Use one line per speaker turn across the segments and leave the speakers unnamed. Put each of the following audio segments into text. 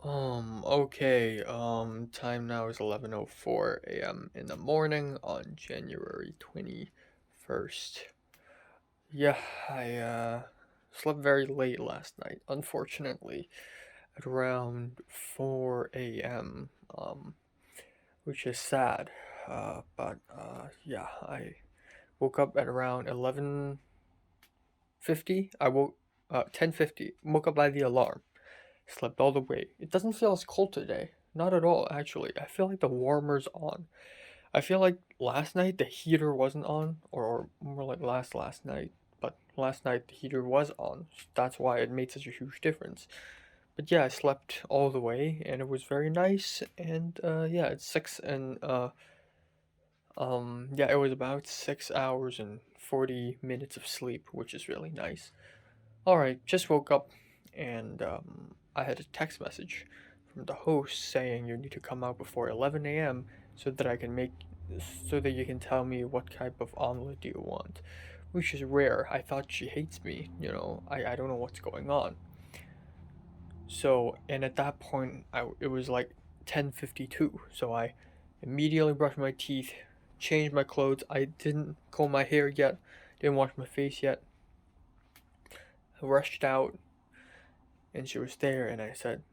Okay, time now is 11:04 a.m. in the morning on January 21st. Yeah, I slept very late last night, unfortunately, at around 4 a.m., which is sad. But yeah, I woke up at around 11:50. I woke 10:50. Woke up by the alarm. Slept all the way. It doesn't feel as cold today. Not at all, actually. I feel like the warmer's on. I feel like last night the heater wasn't on, or more like last night. But last night the heater was on. That's why it made such a huge difference. But yeah, I slept all the way, and it was very nice. And yeah, it's yeah, it was about 6 hours and 40 minutes of sleep, which is really nice. All right, just woke up, and I had a text message from the host saying you need to come out before 11 a.m. so that I can make, so that you can tell me what type of omelet do you want, which is rare. I thought she hates me, I don't know what's going on. So, and at that point, it was like 10:52, so I immediately brushed my teeth, changed my clothes. I didn't comb my hair yet, didn't wash my face yet. I rushed out, and she was there, and I said,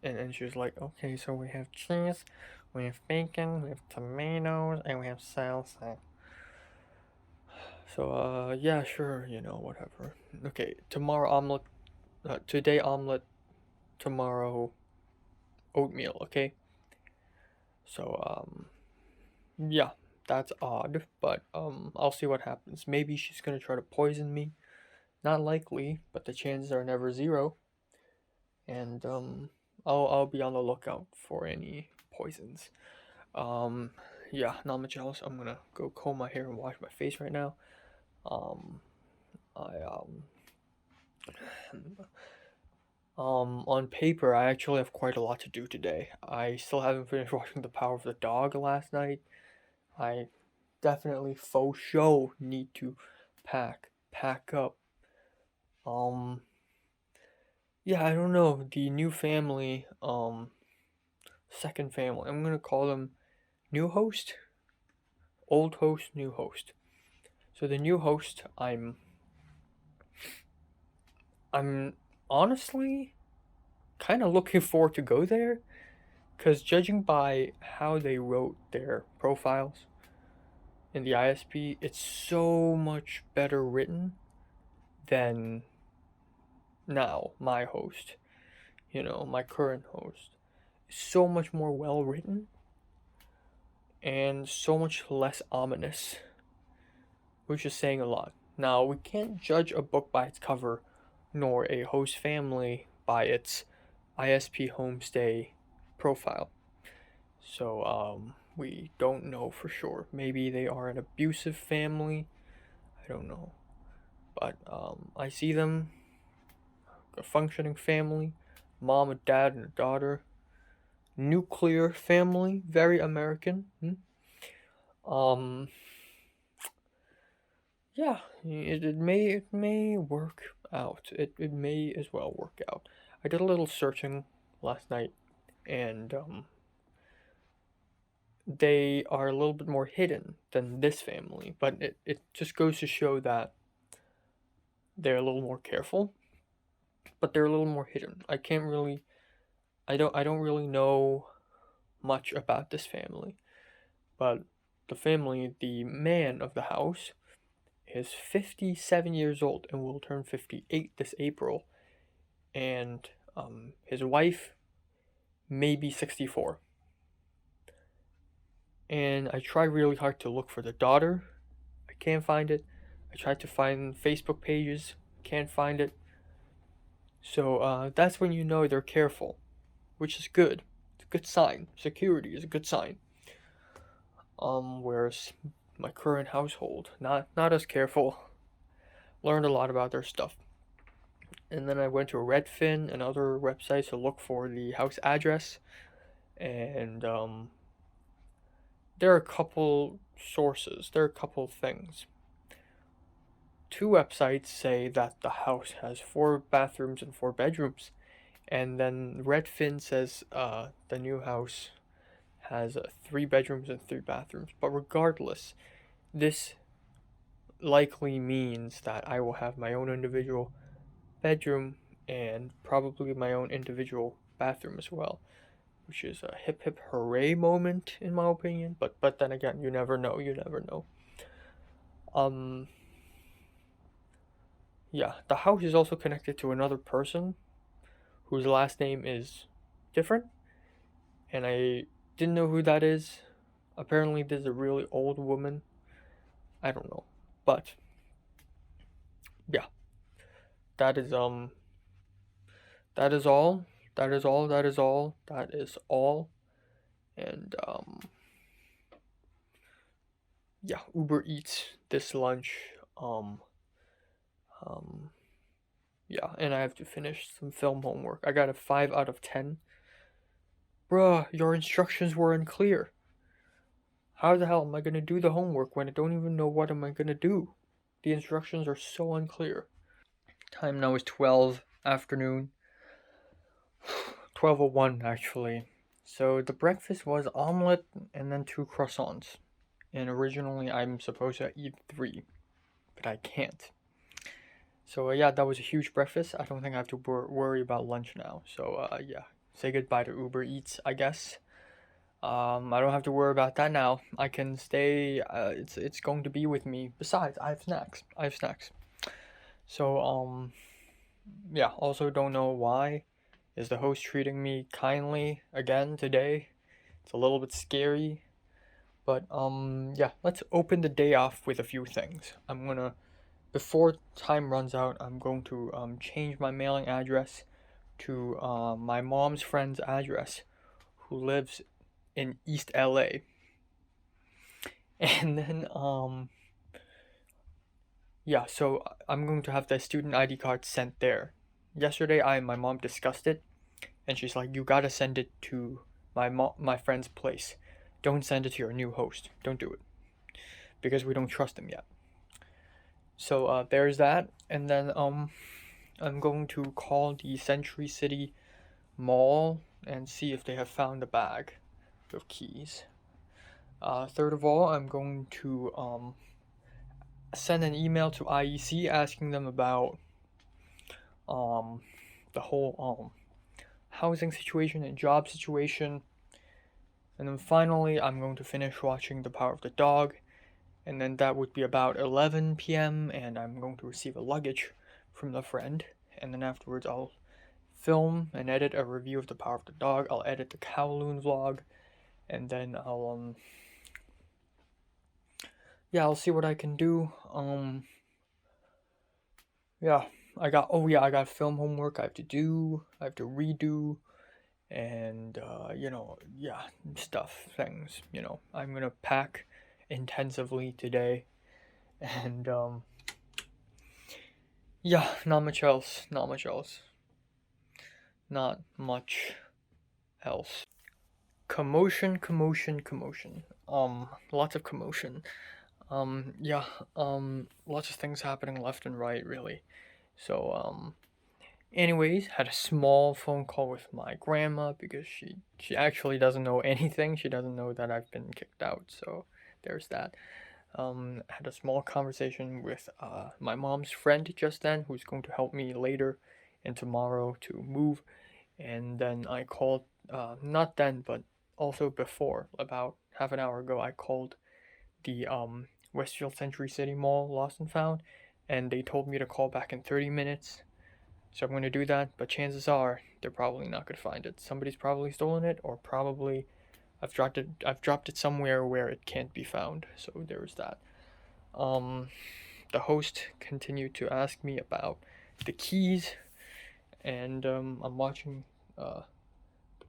and she was like, okay, so we have cheese, we have bacon, we have tomatoes, and we have salsa. So, yeah, sure, whatever. Okay, tomorrow omelet, today omelet, tomorrow oatmeal, okay? So, yeah, that's odd, but, I'll see what happens. Maybe she's gonna try to poison me. Not likely, but the chances are never zero. And, I'll be on the lookout for any poisons. Um, yeah, not much else. I'm gonna go comb my hair and wash my face right now. Um, I on paper, I actually have quite a lot to do today. I still haven't finished watching The Power of the Dog last night. I definitely faux show need to pack up. Um, yeah, I don't know. The new family, second family. I'm gonna call them new host, old host, new host. So the new host, I'm honestly kind of looking forward to go there because judging by how they wrote their profiles in the ISP, it's so much better written than now my host, my current host. It's so much more well written and so much less ominous, which is saying a lot. Now, we can't judge a book by its cover, nor a host family by its ISP homestay profile. So, we don't know for sure. Maybe they are an abusive family. I don't know. But, I see them, a functioning family, mom, a dad, and a daughter. Nuclear family, very American. Um, yeah, it may work out. It may as well work out. I did a little searching last night, and they are a little bit more hidden than this family, but it just goes to show that they're a little more careful, but they're a little more hidden. I don't really know much about this family, but the man of the house is 57 years old and will turn 58 this April, and his wife may be 64. And I try really hard to look for the daughter. I can't find it. I tried to find Facebook pages. Can't find it. So that's when you know they're careful, which is good. It's a good sign. Security is a good sign. Whereas my current household, not as careful. Learned a lot about their stuff. And then I went to Redfin and other websites to look for the house address. And there are a couple sources. There are a couple things. Two websites say that the house has four bathrooms and four bedrooms, And then Redfin says the new house has 3 bedrooms and 3 bathrooms. But regardless, this likely means that I will have my own individual bedroom and probably my own individual bathroom as well, which is a hip hip hooray moment in my opinion. But then again, you never know. You never know. Um, yeah, the house is also connected to another person whose last name is different, and I didn't know who that is. Apparently, there's a really old woman. I don't know, but yeah, that is that is all. That is all. That is all. That is all. And yeah, Uber Eats this lunch. Um, um, yeah, and I have to finish some film homework. I got a 5 out of 10. Bruh, your instructions were unclear. How the hell am I gonna do the homework when I don't even know what am I gonna do? The instructions are so unclear. Time now is 12 afternoon. 12:01 actually. So the breakfast was omelet and then 2 croissants. And originally I'm supposed to eat 3, but I can't. So yeah, that was a huge breakfast. I don't think I have to worry about lunch now. So yeah, say goodbye to Uber Eats, I guess. I don't have to worry about that now. I can stay. It's going to be with me. Besides, I have snacks. I have snacks. So yeah. Also, don't know why. Is the host treating me kindly again today? It's a little bit scary. But yeah. Let's open the day off with a few things. I'm gonna before time runs out. I'm going to change my mailing address to my mom's friend's address, who lives in East LA. And then yeah, so I'm going to have the student ID card sent there. Yesterday my mom discussed it and she's like, "You got to send it to my friend's place. Don't send it to your new host. Don't do it because we don't trust him yet." So there's that, and then I'm going to call the Century City Mall and see if they have found the bag of keys. Third of all, I'm going to send an email to IEC asking them about um, the whole housing situation and job situation. And then finally, I'm going to finish watching The Power of the Dog. And then that would be about 11 p.m. And I'm going to receive a luggage from the friend. And then afterwards, I'll film and edit a review of The Power of the Dog. I'll edit the Kowloon vlog. And then I'll yeah, I'll see what I can do. Yeah, I got film homework I have to do. I have to redo, and yeah, things. I'm gonna pack intensively today, and yeah, not much else. Not much else. Not much else. Commotion, commotion, commotion. Lots of commotion. Yeah. Lots of things happening left and right, really. So anyways, had a small phone call with my grandma because she actually doesn't know anything. She doesn't know that I've been kicked out. So there's that. Had a small conversation with my mom's friend just then, who's going to help me later and tomorrow to move. And then I called, not then, but also before, about half an hour ago, I called the Westfield Century City Mall Lost and Found, and they told me to call back in 30 minutes. So I'm going to do that, but chances are they're probably not going to find it. Somebody's probably stolen it, or probably I've dropped it somewhere where it can't be found. So there's that. The host continued to ask me about the keys, and I'm watching The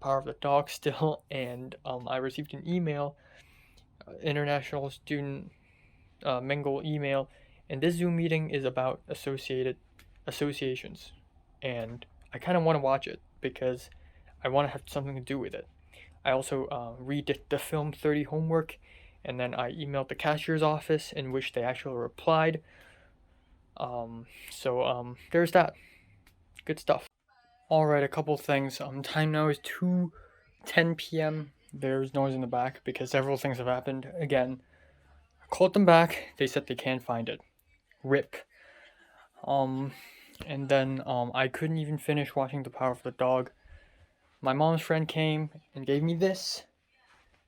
Power of the Dog still, and I received an email, international student mingle email, and this Zoom meeting is about associations, and I kind of want to watch it because I want to have something to do with it. I also read the film 30 homework, and then I emailed the cashier's office in which they actually replied. So there's that. Good stuff. Alright, a couple things. Time now is 2:10 p.m. There's noise in the back because several things have happened. Again, I called them back. They said they can't find it. RIP. And then I couldn't even finish watching The Power of the Dog. My mom's friend came and gave me this,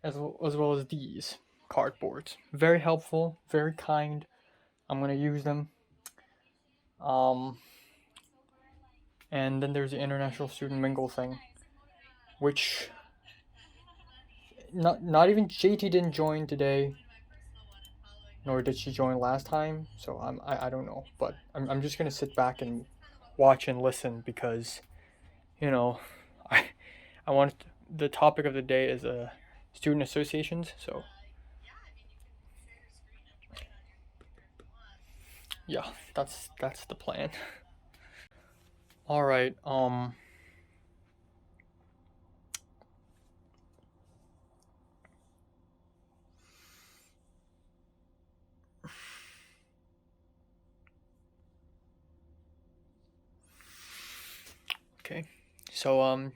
as well as these cardboards. Very helpful, very kind. I'm gonna use them. And then there's the International Student Mingle thing, which not even JT didn't join today, nor did she join last time. So I don't know, but I'm just gonna sit back and watch and listen because, you know, I want the topic of the day is student associations. So yeah, that's the plan. All right. Okay. So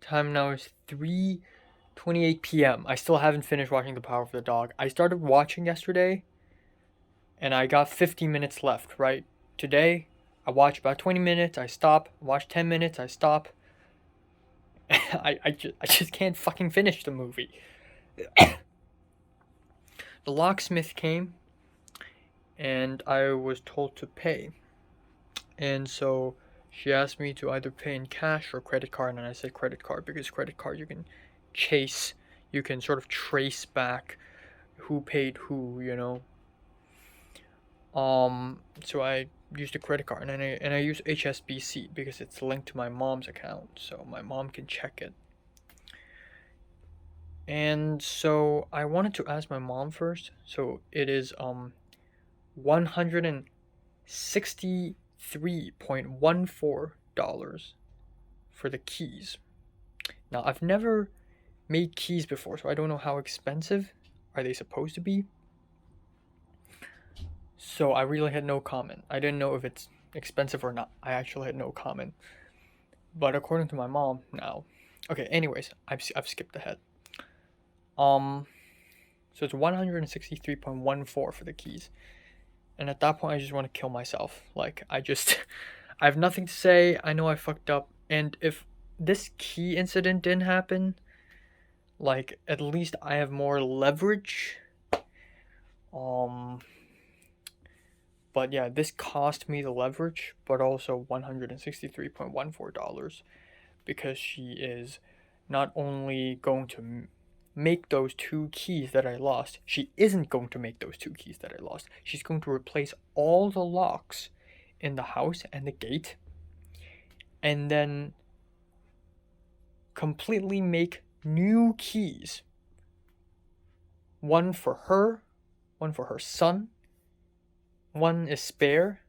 time now is 3:28 p.m. I still haven't finished watching The Power of the Dog. I started watching yesterday and I got 50 minutes left, right? Today I watch about 20 minutes, I stop, watch 10 minutes, I stop. I just can't fucking finish the movie. The locksmith came and I was told to pay. And so she asked me to either pay in cash or credit card, and I said credit card because credit card you can sort of trace back who paid who, you know. So I used a credit card and I use HSBC because it's linked to my mom's account, so my mom can check it. And so I wanted to ask my mom first. So it is $163.14 for the keys. Now I've never made keys before, so I don't know how expensive are they supposed to be. So I really had no comment. I didn't know if it's expensive or not. I actually had no comment. But according to my mom now. Okay, anyways, I've skipped ahead. So it's 163.14 for the keys. And at that point I just want to kill myself. Like I have nothing to say. I know I fucked up, and if this key incident didn't happen, like at least I have more leverage. But yeah, this cost me the leverage, but also $163.14 because she is not only going to make those two keys that I lost, she isn't going to make those two keys that I lost. She's going to replace all the locks in the house and the gate, and then completely make new keys. One for her, one for her son, one is spare,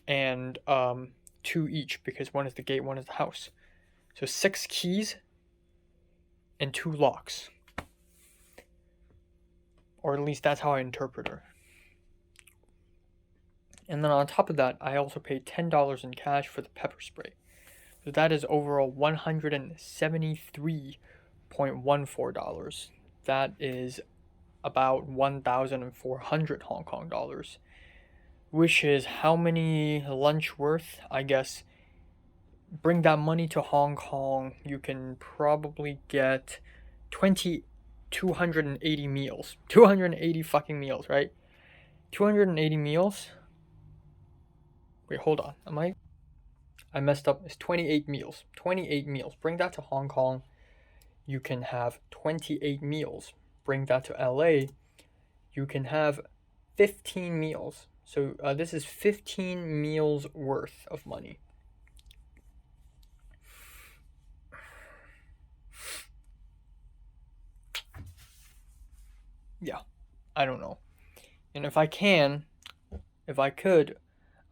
and two each because one is the gate, one is the house. So 6 keys and 2 locks. Or at least that's how I interpret her. And then on top of that, I also paid $10 in cash for the pepper spray. So that is overall $173.14. That is about 1,400 Hong Kong dollars, which is how many lunch worth? I guess bring that money to Hong Kong, you can probably get 280 meals. 280 fucking meals, right? 280 meals. Wait, hold on. I messed up. It's 28 meals. 28 meals. Bring that to Hong Kong. You can have 28 meals. Bring that to LA. You can have 15 meals. So this is 15 meals worth of money. Yeah, I don't know. And if I could,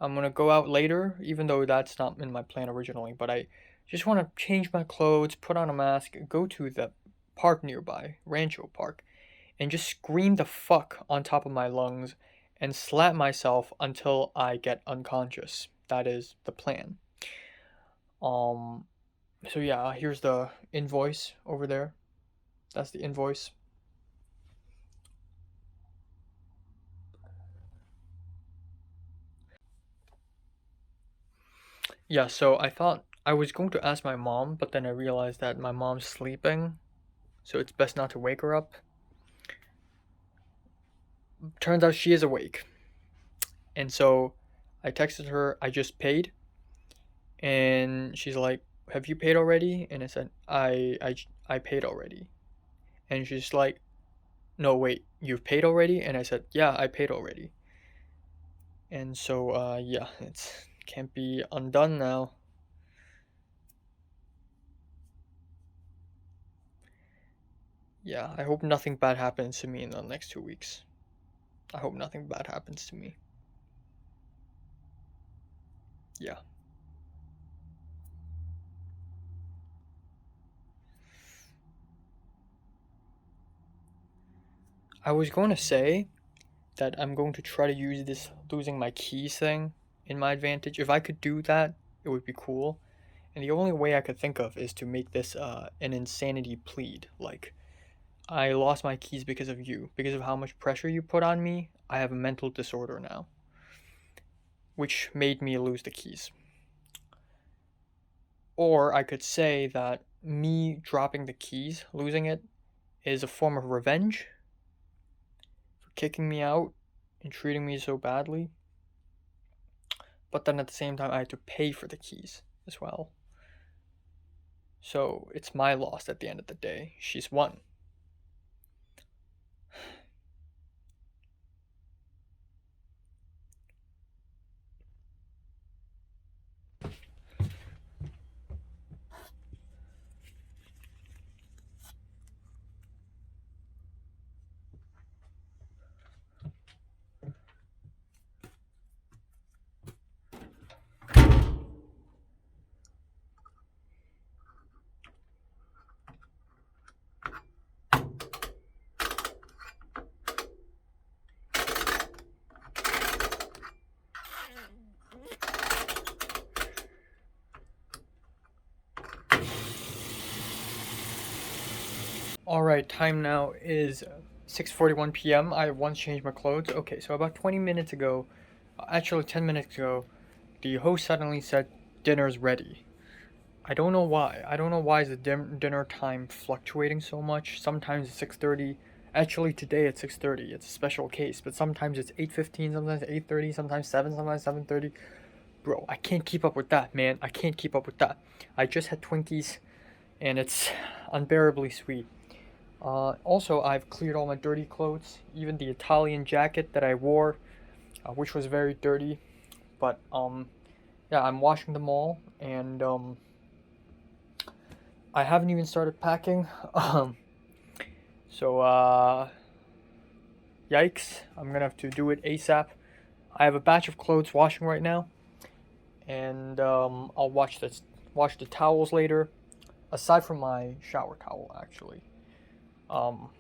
I'm gonna go out later, even though that's not in my plan originally. But I just want to change my clothes, put on a mask, go to the park nearby, Rancho Park, and just scream the fuck on top of my lungs and slap myself until I get unconscious. That is the plan. So yeah, here's the invoice over there. That's the invoice. Yeah, so I thought I was going to ask my mom, but then I realized that my mom's sleeping, so it's best not to wake her up. Turns out she is awake. And so I texted her, I just paid. And she's like, "Have you paid already?" And I said, I paid already." And she's like, "No, wait, you've paid already?" And I said, "Yeah, I paid already." And so, yeah, it can't be undone now. Yeah, I hope nothing bad happens to me in the next 2 weeks. I hope nothing bad happens to me. Yeah. I was going to say that I'm going to try to use this losing my keys thing in my advantage. If I could do that, it would be cool. And the only way I could think of is to make this an insanity plead. Like, I lost my keys because of you. Because of how much pressure you put on me, I have a mental disorder now, which made me lose the keys. Or I could say that me dropping the keys, losing it, is a form of revenge for kicking me out and treating me so badly. But then at the same time, I had to pay for the keys as well. So it's my loss at the end of the day. She's won. Alright, time now is 6:41 p.m. I once changed my clothes. Okay, so about 20 minutes ago, actually 10 minutes ago, the host suddenly said dinner's ready. I don't know why. I don't know why is the dinner time fluctuating so much. Sometimes it's 6:30. Actually, today it's 6:30. It's a special case, but sometimes it's 8:15, sometimes 8:30, sometimes 7, sometimes 7:30. Bro, I can't keep up with that, man. I can't keep up with that. I just had Twinkies, and it's unbearably sweet. Also, I've cleared all my dirty clothes, even the Italian jacket that I wore, which was very dirty. But yeah, I'm washing them all, and I haven't even started packing. Um, so yikes! I'm gonna have to do it ASAP. I have a batch of clothes washing right now, and I'll wash the towels later. Aside from my shower towel, actually. Um,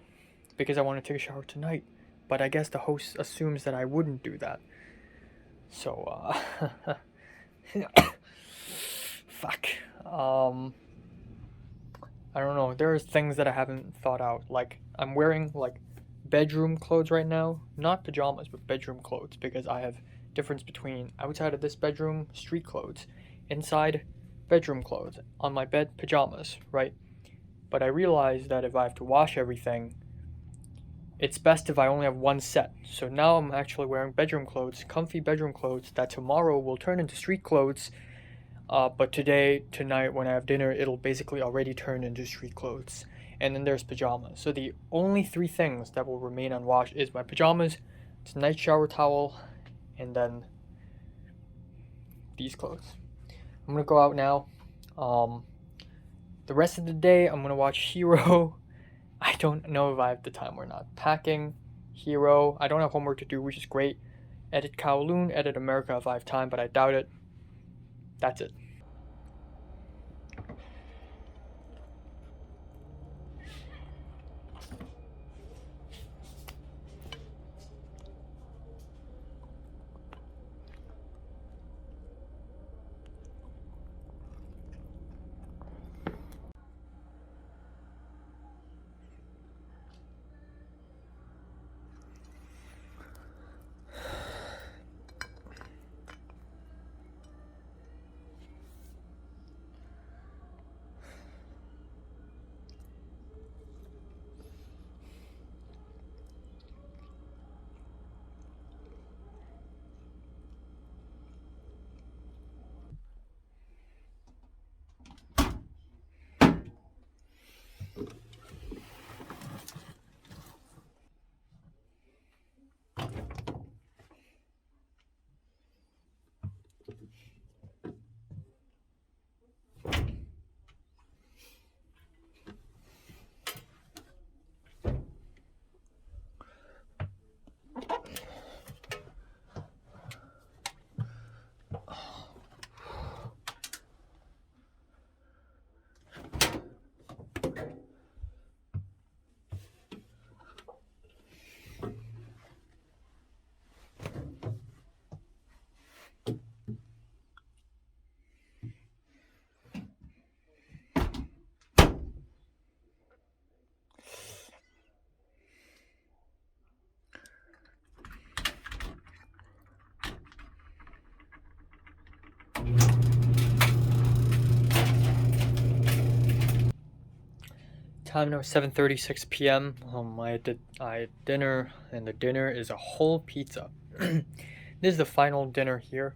because I want to take a shower tonight. But I guess the host assumes that I wouldn't do that. So, fuck. I don't know. There's things that I haven't thought out. Like, I'm wearing, like, bedroom clothes right now. Not pajamas, but bedroom clothes. Because I have difference between outside of this bedroom, street clothes. Inside, bedroom clothes. On my bed, pajamas, right? But I realized that if I have to wash everything, it's best if I only have one set. So now I'm actually wearing bedroom clothes, comfy bedroom clothes that tomorrow will turn into street clothes. But today, tonight, when I have dinner, it'll basically already turn into street clothes. And then there's pajamas. So the only three things that will remain unwashed is my pajamas, tonight's shower towel, and then these clothes. I'm gonna go out now. Um, the rest of the day, I'm gonna watch Hero. I don't know if I have the time or not. Packing, Hero. I don't have homework to do, which is great. Edit Kowloon, edit America if I have time, but I doubt it. That's it. time now is 7:36 p.m. I had dinner, and the dinner is a whole pizza. This is the final dinner here,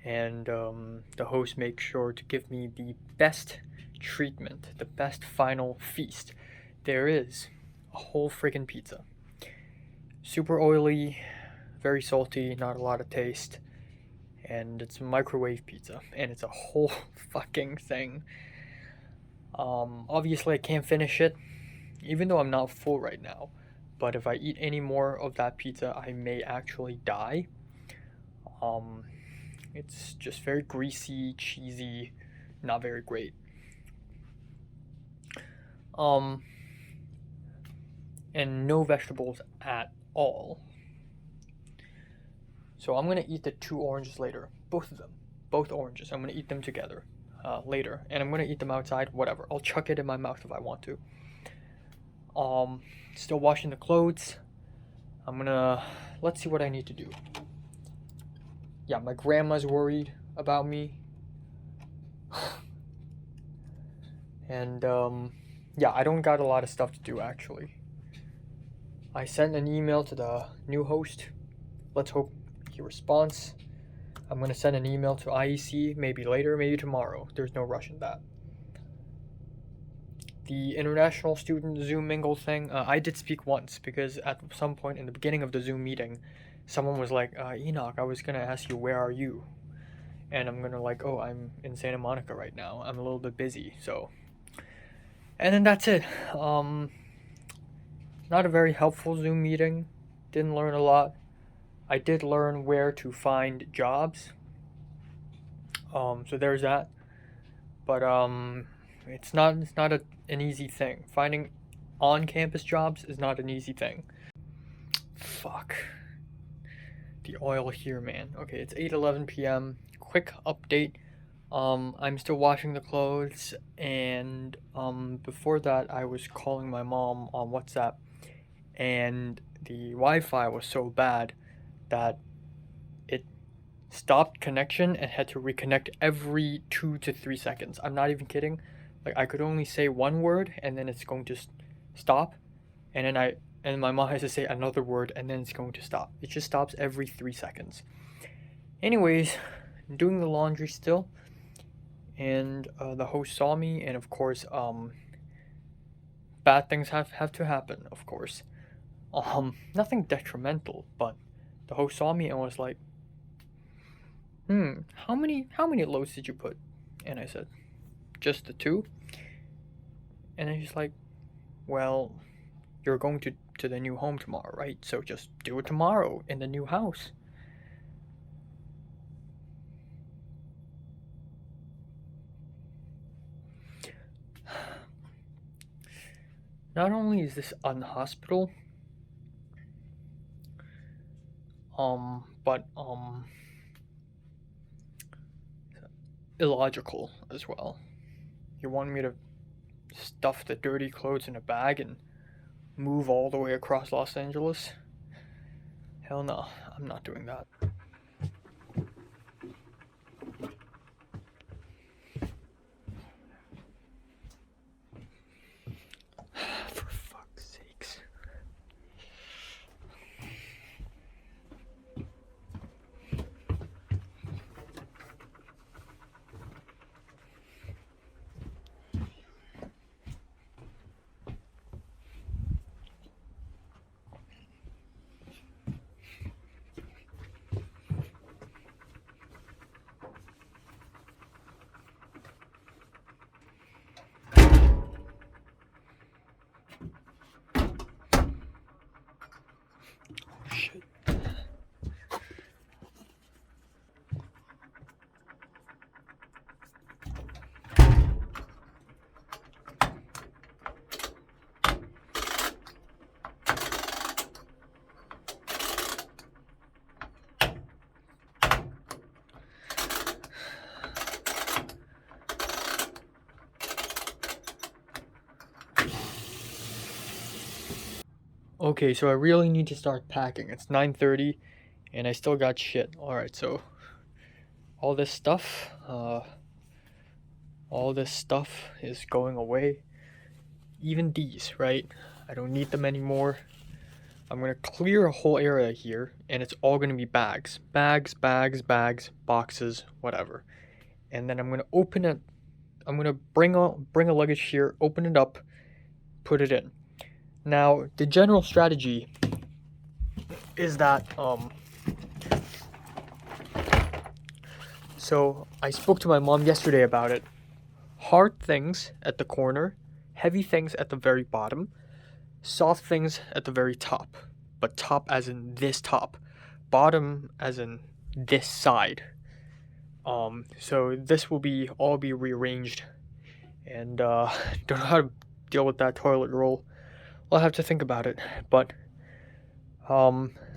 and the host makes sure to give me the best treatment, the best final feast there is. A whole friggin' pizza. Super oily, very salty, not a lot of taste, and it's a microwave pizza, and it's a whole fucking thing. Obviously I can't finish it, even though I'm not full right now, but if I eat any more of that pizza, I may actually die. It's just very greasy, cheesy, not very great. And no vegetables at all. So I'm gonna eat the 2 oranges later, both of them, both oranges. I'm gonna eat them together later, and I'm gonna eat them outside. Whatever, I'll chuck it in my mouth if I want to. Still washing the clothes. Let's see what I need to do. Yeah, my grandma's worried about me. And yeah, I don't got a lot of stuff to do actually. I sent an email to the new host. Let's hope he responds. I'm gonna send an email to IEC maybe later, maybe tomorrow. There's no rush in that. The international student Zoom mingle thing, I did speak once because at some point in the beginning of the Zoom meeting, someone was like, Enoch, I was gonna ask you, where are you? And I'm gonna like, oh, I'm in Santa Monica right now. I'm a little bit busy, so. And then that's it. Not a very helpful Zoom meeting. Didn't learn a lot. I did learn where to find jobs. So there's that. But it's not an easy thing. Finding on-campus jobs is not an easy thing. Fuck. The oil here, man. Okay, it's 8:11 p.m. Quick update. I'm still washing the clothes, and before that I was calling my mom on WhatsApp, and the Wi-Fi was so bad that it stopped connection and had to reconnect every 2 to 3 seconds. I'm not even kidding. Like, I could only say one word and then it's going to stop, and then my mom has to say another word and then it's going to stop. It just stops every 3 seconds. Anyways, I'm doing the laundry still, and the host saw me, and of course bad things have to happen, of course. Nothing detrimental, but the host saw me and was like, how many loads did you put? And I said, just the 2. And then he's like, well, you're going to the new home tomorrow, right? So just do it tomorrow in the new house. Not only is this unhospital, but illogical as well. You want me to stuff the dirty clothes in a bag and move all the way across Los Angeles? Hell no, I'm not doing that. For fuck's sakes. Shit. Okay, so I really need to start packing. It's 9:30 and I still got shit. Alright, so all this stuff is going away. even these, right? I don't need them anymore. I'm gonna clear a whole area here, and it's all gonna be bags. Bags, bags, bags, boxes, whatever. And then I'm gonna open it. I'm gonna bring a luggage here, open it up, put it in. Now, the general strategy is that so I spoke to my mom yesterday about it. Hard things at the corner, heavy things at the very bottom, soft things at the very top. But top as in this top, bottom as in this side. So this will all be rearranged, and don't know how to deal with that toilet roll. I'll have to think about it. But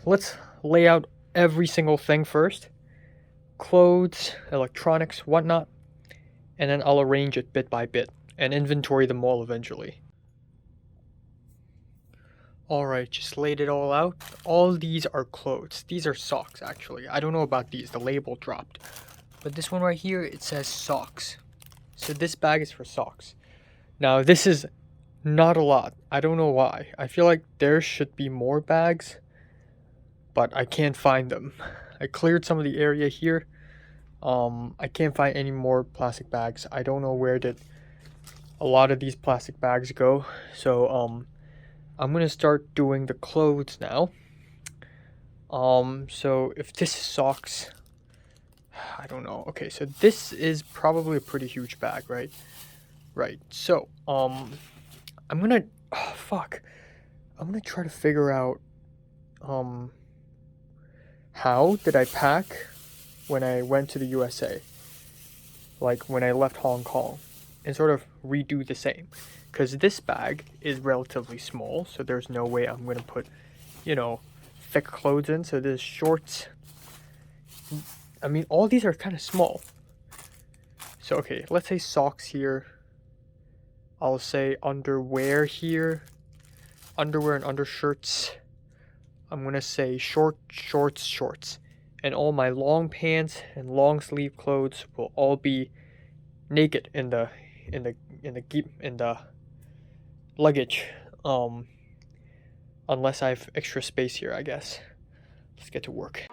let's lay out every single thing first. Clothes, electronics, whatnot, and then I'll arrange it bit by bit and inventory them all eventually. Alright, just laid it all out. All these are clothes. These are socks, actually. I don't know about these. The label dropped. But this one right here, it says socks. So this bag is for socks. Now, this is not a lot. I don't know why. I feel like there should be more bags, but I can't find them. I cleared some of the area here. I can't find any more plastic bags. I don't know where did a lot of these plastic bags go. So I'm gonna start doing the clothes now. So if this is socks, I don't know. Okay, so this is probably a pretty huge bag, right? Right. So I'm gonna I'm gonna try to figure out how did I pack when I went to the USA, like when I left Hong Kong, and sort of redo the same. Because this bag is relatively small, so there's no way I'm going to put, thick clothes in. So there's shorts. I mean, all these are kind of small. So, okay, let's say socks here. I'll say underwear here. Underwear and undershirts. I'm going to say shorts. And all my long pants and long sleeve clothes will all be naked in the luggage, unless I have extra space here, I guess. Let's get to work.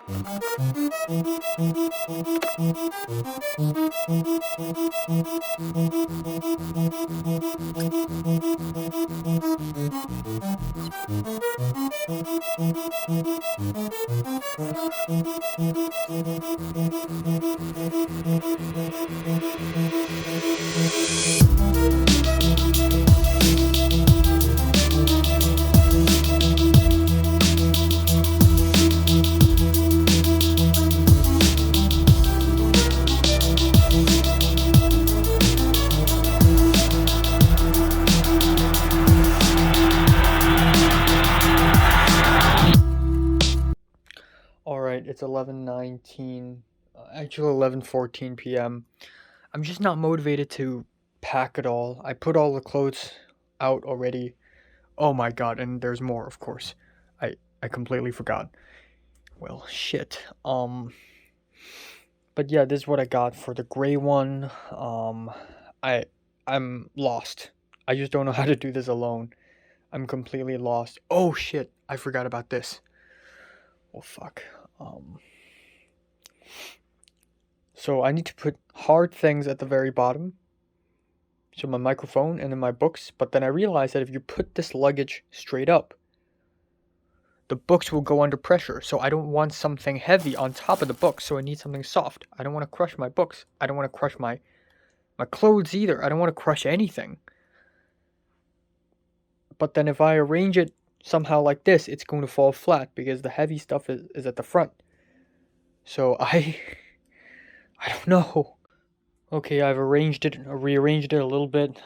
Alright, it's 11:19, actually 11:14 p.m. I'm just not motivated to pack it all. I put all the clothes out already. Oh my god, and there's more, of course. I completely forgot. Well, shit. But yeah, this is what I got for the gray one. I'm lost. I just don't know how to do this alone. I'm completely lost. Oh shit, I forgot about this. Oh fuck. So I need to put hard things at the very bottom. So my microphone and then my books. But then I realized that if you put this luggage straight up, the books will go under pressure. So I don't want something heavy on top of the books. So I need something soft. I don't want to crush my books. I don't want to crush my clothes either. I don't want to crush anything. But then if I arrange it somehow like this, it's going to fall flat because the heavy stuff is at the front. So I don't know. Okay, I've rearranged it a little bit.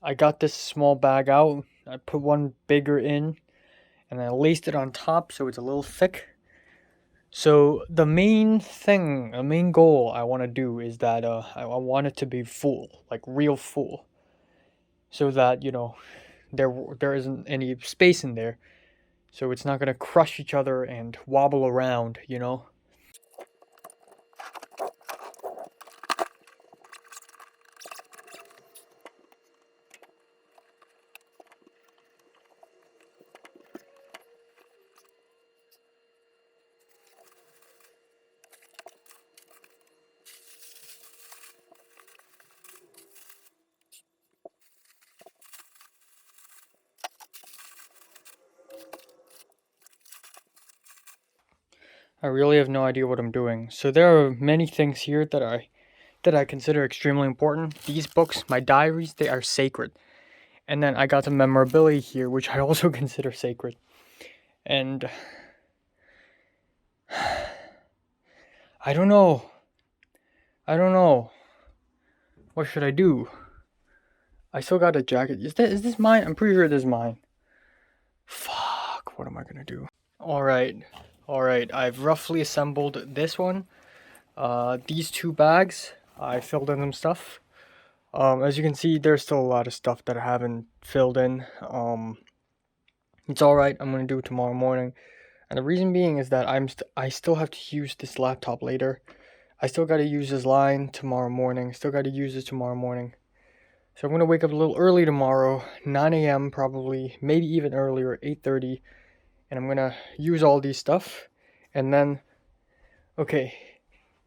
I got this small bag out. I put one bigger in, and I laced it on top so it's a little thick. So the main goal I want to do is that I want it to be full, like real full, so that there isn't any space in there, so it's not gonna crush each other and wobble around, I really have no idea what I'm doing. So there are many things here that I consider extremely important. These books, my diaries, they are sacred. And then I got some memorabilia here, which I also consider sacred. And I don't know. What should I do? I still got a jacket. Is this mine? I'm pretty sure this is mine. Fuck, what am I gonna do? Alright. I've roughly assembled this one. These two bags, I filled in some stuff. As you can see, there's still a lot of stuff that I haven't filled in. It's alright, I'm gonna do it tomorrow morning. And the reason being is that I still have to use this laptop later. I still gotta use this line tomorrow morning. So I'm gonna wake up a little early tomorrow, 9 a.m. probably, maybe even earlier, 8:30. And I'm gonna use all these stuff. And then, okay,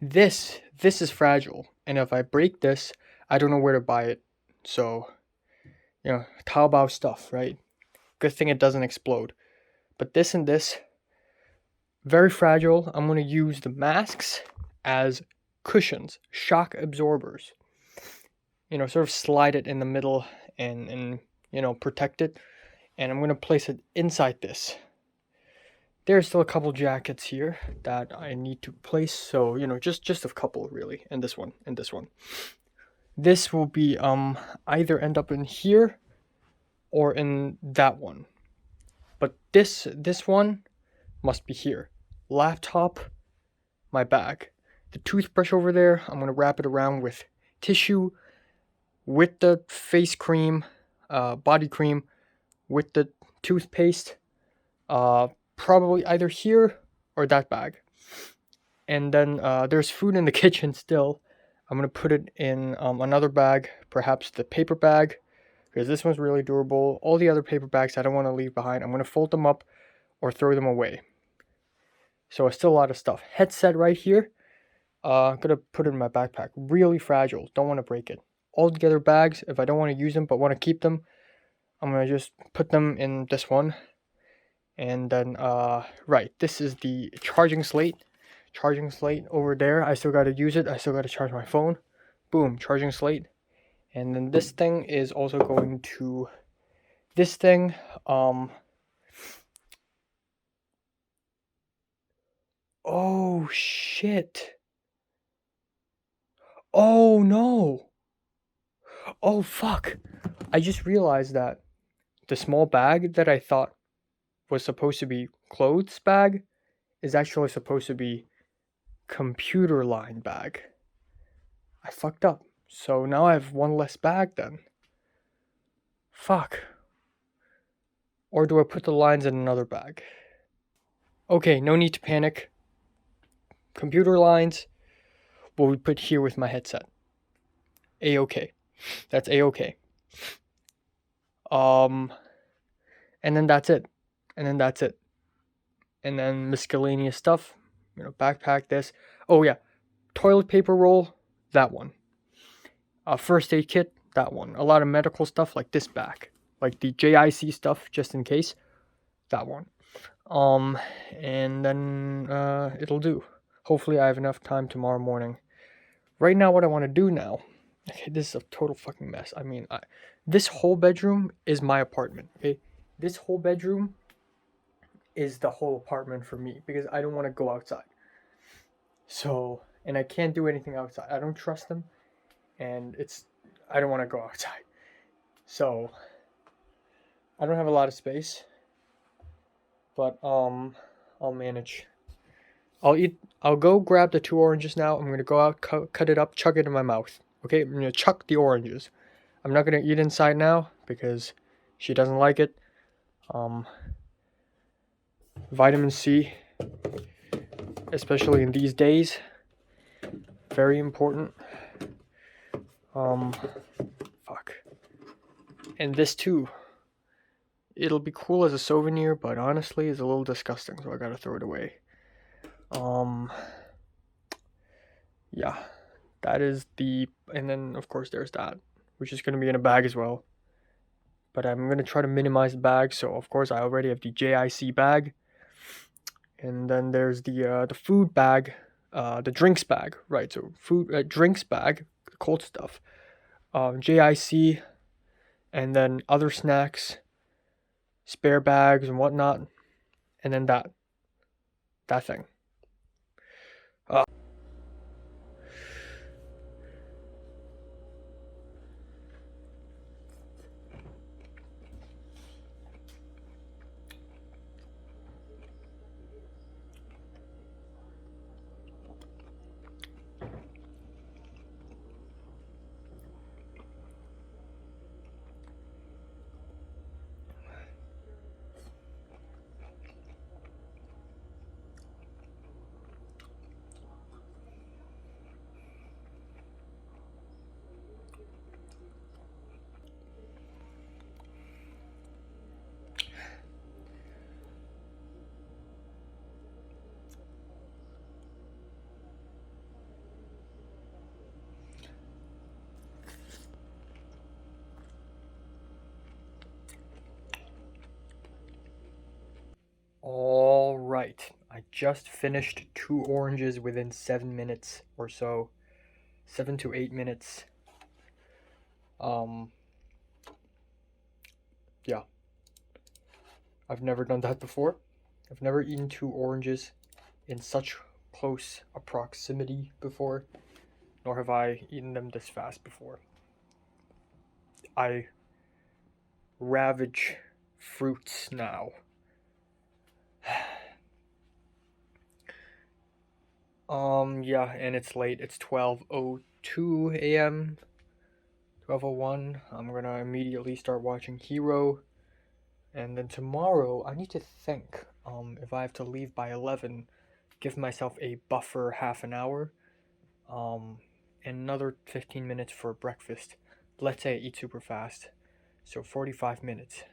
this is fragile. And if I break this, I don't know where to buy it. So, Taobao stuff, right? Good thing it doesn't explode. But this and this, very fragile. I'm going to use the masks as cushions, shock absorbers. Sort of slide it in the middle and protect it. And I'm going to place it inside this. There's still a couple jackets here that I need to place. So, just a couple really. And this one. This will be either end up in here or in that one. But this one must be here. Laptop, my bag. The toothbrush over there, I'm going to wrap it around with tissue, with the face cream, body cream, with the toothpaste, probably either here or that bag. And then there's food in the kitchen still. I'm going to put it in another bag, perhaps the paper bag, because this one's really durable. All the other paper bags I don't want to leave behind. I'm going to fold them up or throw them away. So it's still a lot of stuff. Headset right here. I'm going to put it in my backpack. Really fragile. Don't want to break it. All together bags, if I don't want to use them but want to keep them, I'm going to just put them in this one. And then, right, this is the charging slate. Charging slate over there. I still got to use it. I still got to charge my phone. Boom, charging slate. And then this thing is also going to this thing. Oh shit. Oh no. Oh fuck. I just realized that the small bag that I thought was supposed to be clothes bag is actually supposed to be computer line bag. I fucked up. So now I have one less bag then. Fuck. Or do I put the lines in another bag? Okay, no need to panic. Computer lines will be put here with my headset. A-okay. That's A-okay. And then that's it. And then miscellaneous stuff. Backpack this. Oh yeah. Toilet paper roll, that one. First aid kit, that one. A lot of medical stuff like this bag. Like the JIC stuff, just in case. That one. And then it'll do. Hopefully I have enough time tomorrow morning. Right now, what I want to do now... Okay, this is a total fucking mess. I mean, this whole bedroom is my apartment, okay? This whole bedroom is the whole apartment for me because I don't want to go outside. So, and I can't do anything outside. I don't trust them, and I don't want to go outside. So, I don't have a lot of space, but I'll manage. I'll go grab the 2 oranges now. I'm gonna go out, cut it up, chuck it in my mouth. Okay, I'm gonna chuck the oranges. I'm not gonna eat inside now because she doesn't like it. Vitamin C, especially in these days, very important. Fuck. And this too. It'll be cool as a souvenir, but honestly, it's a little disgusting, so I gotta throw it away. Yeah, that is and then of course there's that, which is gonna be in a bag as well. But I'm gonna try to minimize the bag, so of course I already have the JIC bag. And then there's the food bag, the drinks bag, right? So food, drinks bag, cold stuff, JIC, and then other snacks, spare bags and whatnot, and then that thing. All right, I just finished 2 oranges within 7 minutes or so, 7 to 8 minutes. Um, yeah, I've never done that before. I've never eaten 2 oranges in such close a proximity before, nor have I eaten them this fast before. I ravage fruits now. Yeah, and it's late. It's 12:02 a.m. 12:01. I'm gonna immediately start watching Hero, and then tomorrow I need to think. If I have to leave by 11, give myself a buffer half an hour. And another 15 minutes for breakfast. Let's say I eat super fast, so 45 minutes.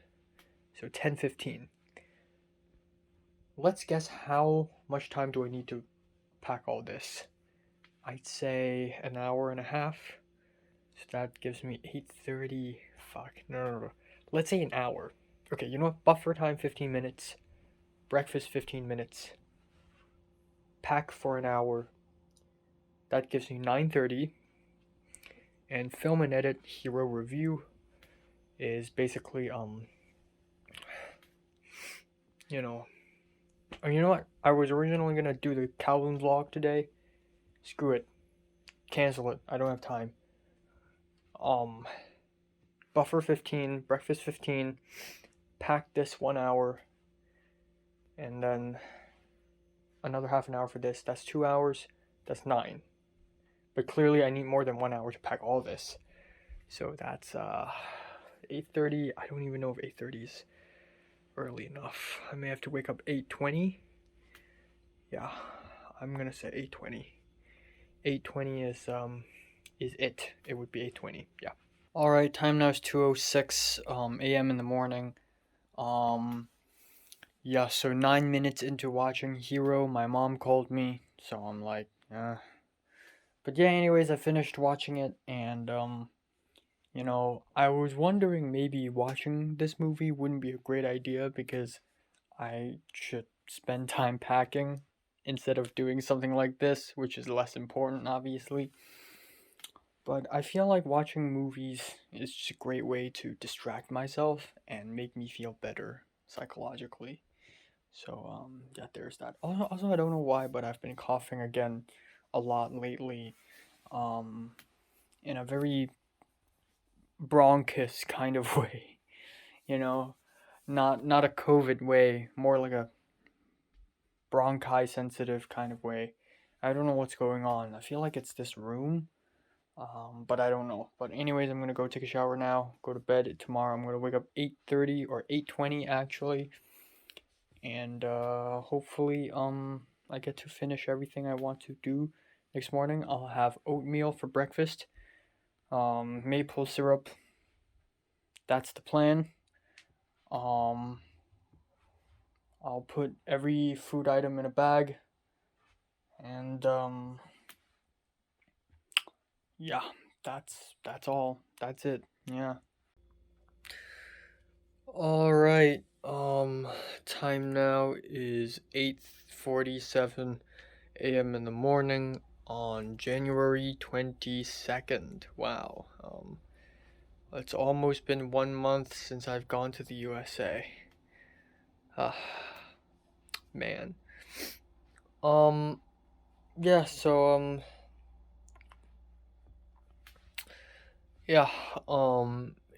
So 10:15. Let's guess how much time do I need to pack all this? I'd say an hour and a half. So that gives me 8:30. Fuck. No. Let's say an hour. Okay, you know what? Buffer time 15 minutes. Breakfast 15 minutes. Pack for an hour. That gives me 9:30. And film and edit Hero review is basically you know you know what? I was originally gonna do the Calvin vlog today. Screw it. Cancel it. I don't have time. Buffer 15, breakfast 15, pack this 1 hour, and then another half an hour for this. That's 2 hours. That's 9. But clearly I need more than 1 hour to pack all this. So that's 8:30. I don't even know if 8:30 is early enough. I may have to wake up 8:20. Yeah, I'm gonna say 8:20. 8:20 is it. It would be 8:20. Yeah. All right, time now is 2:06 a.m. in the morning. Yeah, so 9 minutes into watching Hero, my mom called me, so I'm like, But yeah, anyways, I finished watching it, and I was wondering maybe watching this movie wouldn't be a great idea because I should spend time packing instead of doing something like this, which is less important, obviously. But I feel like watching movies is just a great way to distract myself and make me feel better psychologically. So yeah, there's that. Also, I don't know why, but I've been coughing again a lot lately. Um, in a very bronchus kind of way, you know, not a COVID way, more like a bronchi sensitive kind of way. I don't know what's going on. I feel like it's this room, but I don't know. But anyways, I'm gonna go take a shower now. Go to bed tomorrow. I'm gonna wake up 8:30 or 8:20 actually, and hopefully I get to finish everything I want to do next morning. I'll have oatmeal for breakfast, maple syrup. That's the plan. Um, I'll put every food item in a bag, and yeah, that's all. That's it. Yeah. All right. Um, time now is 8:47 a.m. in the morning on January 22nd. Wow. It's almost been 1 month since I've gone to the USA. Ah, man. Um, yeah, yeah,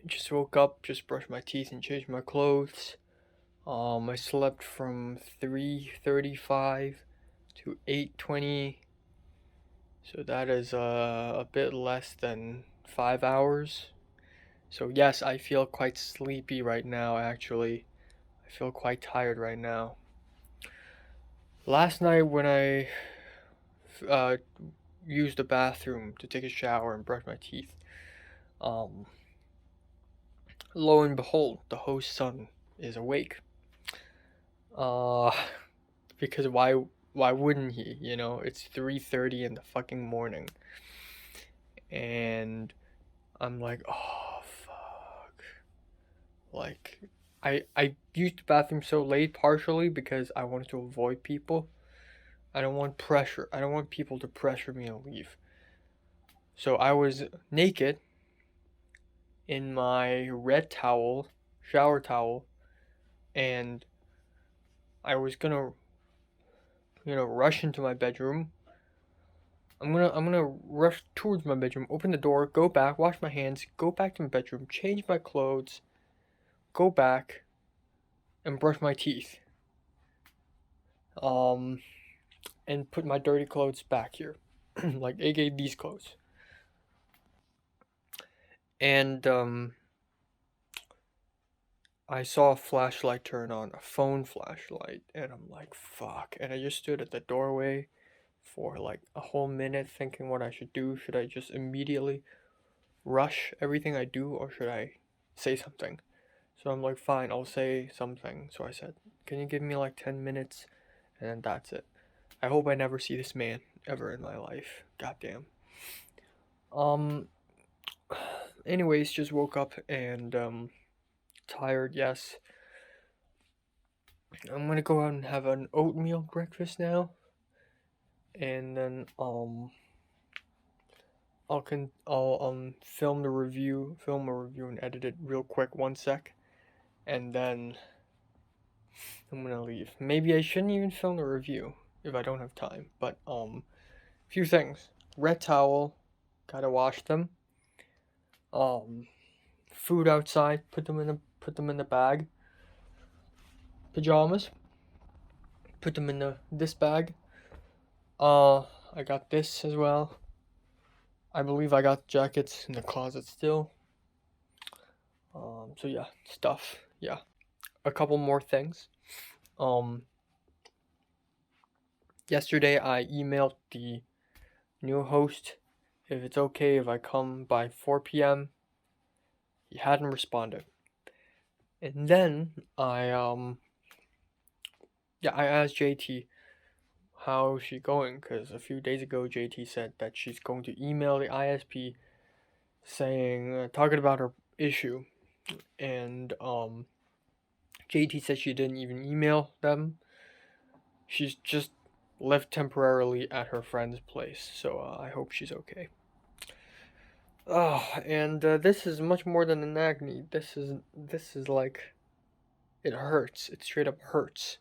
just woke up, just brushed my teeth and changed my clothes. I slept from 3:35 to 8:20, so that is a bit less than 5 hours. So yes, I feel quite sleepy right now, actually. I feel quite tired right now. Last night when I uh, used the bathroom to take a shower and brush my teeth, um, lo and behold, the host's son is awake. Uh, because why wouldn't he? You know, it's 3:30 in the fucking morning, and I'm like, oh fuck. Like, I used the bathroom so late partially because I wanted to avoid people. I don't want pressure. I don't want people to pressure me to leave. So I was naked in my red towel, shower towel, and I was gonna, rush into my bedroom. I'm gonna rush towards my bedroom, open the door, go back, wash my hands, go back to my bedroom, change my clothes, go back, and brush my teeth. Um, and put my dirty clothes back here, like aka these clothes. And I saw a flashlight turn on, a phone flashlight, and I'm like, fuck. And I just stood at the doorway for like a whole minute thinking what I should do. Should I just immediately rush everything I do, or should I say something? So I'm like, fine, I'll say something. So I said, can you give me like 10 minutes? And then that's it. I hope I never see this man ever in my life. Goddamn. Um, anyways, just woke up and, tired, yes. I'm gonna go out and have an oatmeal breakfast now. And then, I'll film a review and edit it real quick, 1 sec. And then I'm gonna leave. Maybe I shouldn't even film the review if I don't have time. But few things. Red towel, gotta wash them. Um, food outside, put them in the bag. Pajamas, put them in this bag. I got this as well. I believe I got jackets in the closet still. So yeah, stuff. Yeah, a couple more things. Um, yesterday I emailed the new host if it's okay if I come by 4 p.m. He hadn't responded. And then I asked JT how's she going, because a few days ago JT said that she's going to email the ISP saying talking about her issue, and JT said she didn't even email them. She's just lived temporarily at her friend's place, so I hope she's okay. Oh, and this is much more than an agony. This is like, it hurts. It straight up hurts.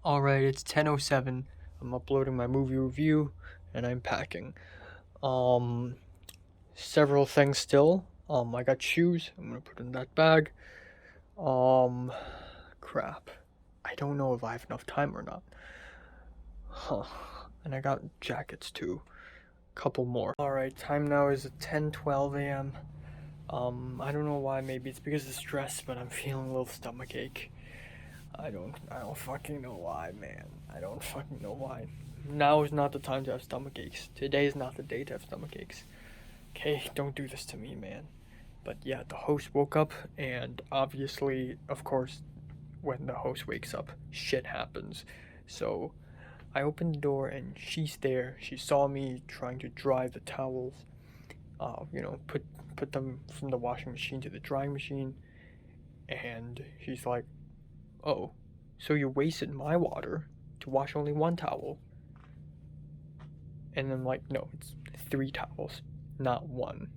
Alright, it's 10:07. I'm uploading my movie review and I'm packing. Several things still. I got shoes. I'm gonna put in that bag. Crap. I don't know if I have enough time or not. Huh. And I got jackets too. Couple more. Alright, time now is 10:12 a.m. I don't know why, maybe it's because of stress, but I'm feeling a little stomach ache. I don't fucking know why, man. I don't fucking know why. Now is not the time to have stomach aches. Today is not the day to have stomach aches. Okay, don't do this to me, man. But yeah, the host woke up, and obviously, of course, when the host wakes up, shit happens. So I opened the door, and she's there. She saw me trying to dry the towels. Put them from the washing machine to the drying machine, and she's like, "Oh, so you wasted my water to wash only one towel?" And I'm like, "No, it's 3 towels, not one."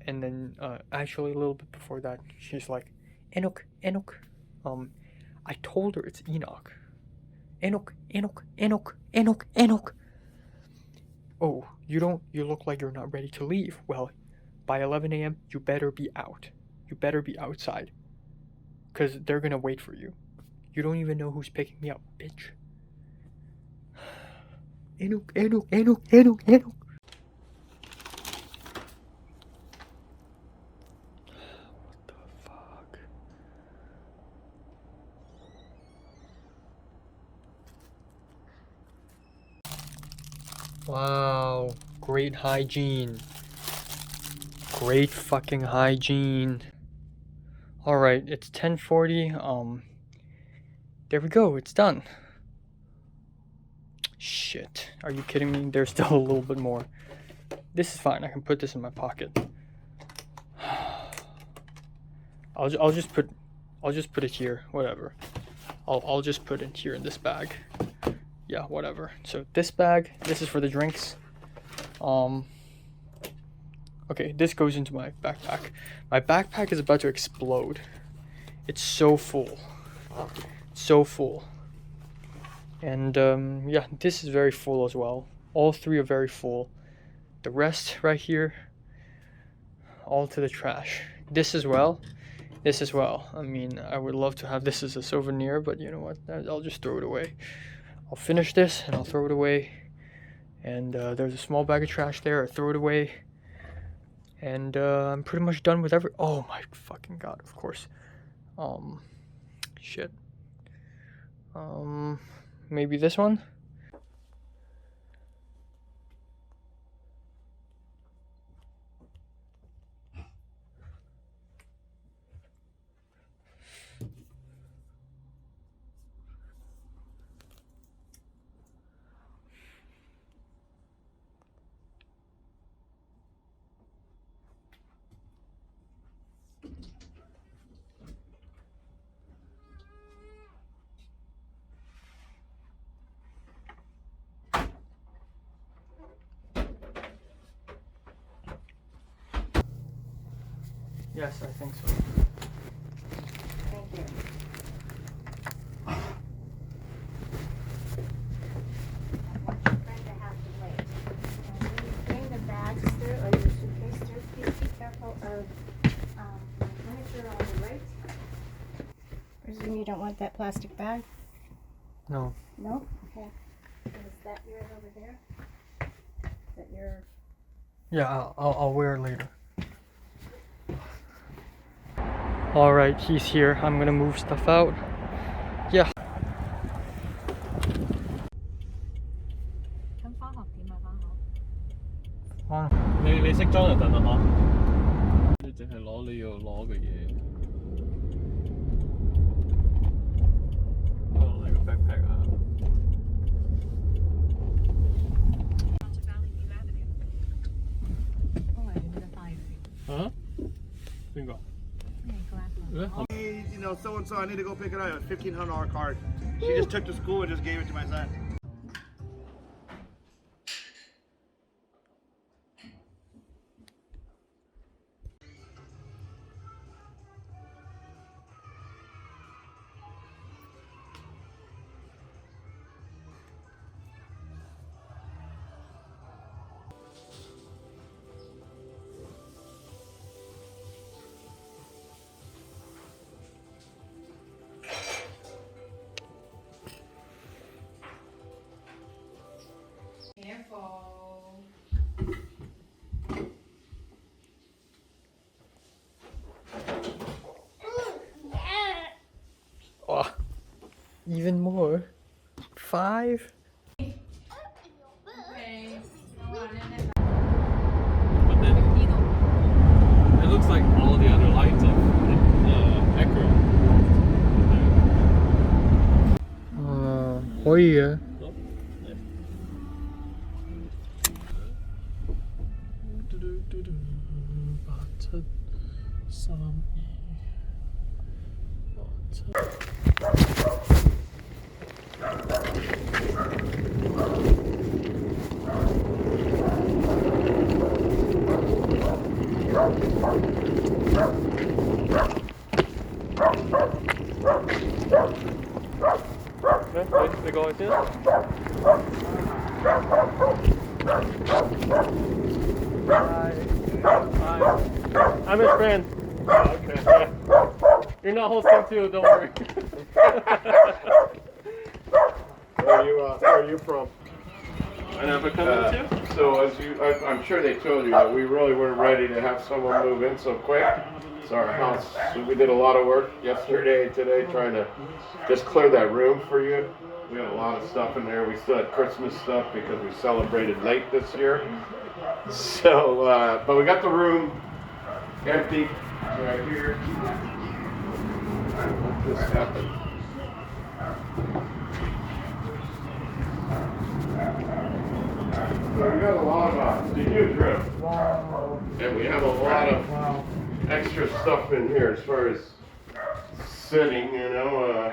And then, actually, a little bit before that, she's like, "Enoch, Enoch." I told her it's Enoch. Enoch, Enoch, Enoch, Enoch, Enoch. Oh, you look like you're not ready to leave. Well, by 11 a.m., you better be out. You better be outside. Because they're gonna wait for you. You don't even know who's picking me up, bitch. Enoch, Enoch, Enoch, Enoch, Enoch. What the fuck? Wow, great hygiene. Great fucking hygiene. Alright, it's 10:40. There we go, it's done. Shit, are you kidding me? There's still a little bit more. This is fine, I can put this in my pocket. I'll just put it here, whatever. I'll just put it here in this bag. Yeah, whatever. So this bag, this is for the drinks. Okay, this goes into my backpack. My backpack is about to explode. It's so full. So full. And yeah, this is very full as well. All 3 are very full. The rest right here, all to the trash. This as well. This as well. I mean, I would love to have this as a souvenir, but you know what? I'll just throw it away. I'll finish this and I'll throw it away. And there's a small bag of trash there. I throw it away. And I'm pretty much done with oh my fucking god, of course. Shit. Maybe this one? Yes, I think so.
Thank you. I want your friend to have to wait. And when you bring the bags through or your suitcase through, please be careful of furniture on the right. Presume you don't want that plastic bag?
No.
No? Okay. And is that yours over there? Is that your...
Yeah, I'll wear it later. Alright, he's here. I'm gonna move stuff out. Yeah.
咁返學點啊？返學？
你識裝就得啦嗬，你淨係攞你要攞嘅嘢。哦，你個 backpack 啊。嚇？邊個？
You know, so and so, I need to go pick it up. It was $1,500 card. She just took to school and just gave it to my son.
Even more. 5?
But then it looks like all the other lights of Acura.
可以啊。
They go like this. Hi. I'm his friend. Okay. You're not hosting too, don't worry.
Where are you from?
I never come in too?
So I'm sure they told you that we really weren't ready to have someone move in so quick. It's our house. So we did a lot of work yesterday and today trying to just clear that room for you. We had a lot of stuff in there. We still had Christmas stuff because we celebrated late this year. So, but we got the room empty right here. Let this happen. So we got a lot of it's a huge room. Wow. And we have a lot of extra stuff in here as far as sitting, you know.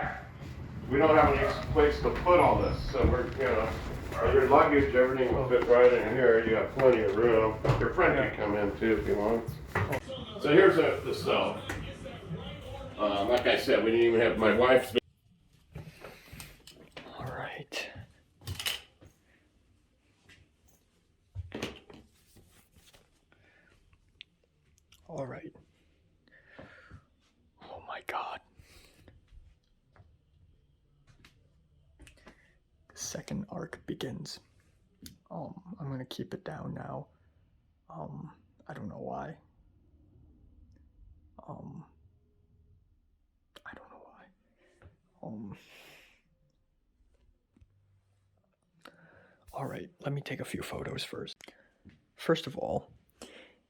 We don't have any place to put all this, so we're, your luggage, everything will fit right in here. You have plenty of room. Your friend can come in too if you want. So here's the stove. Like I said, we didn't even have my wife's.
All right. All right. Oh my God. The second arc begins. I'm gonna keep it down now. I don't know why. I don't know why. All right, let me take a few photos first. First of all,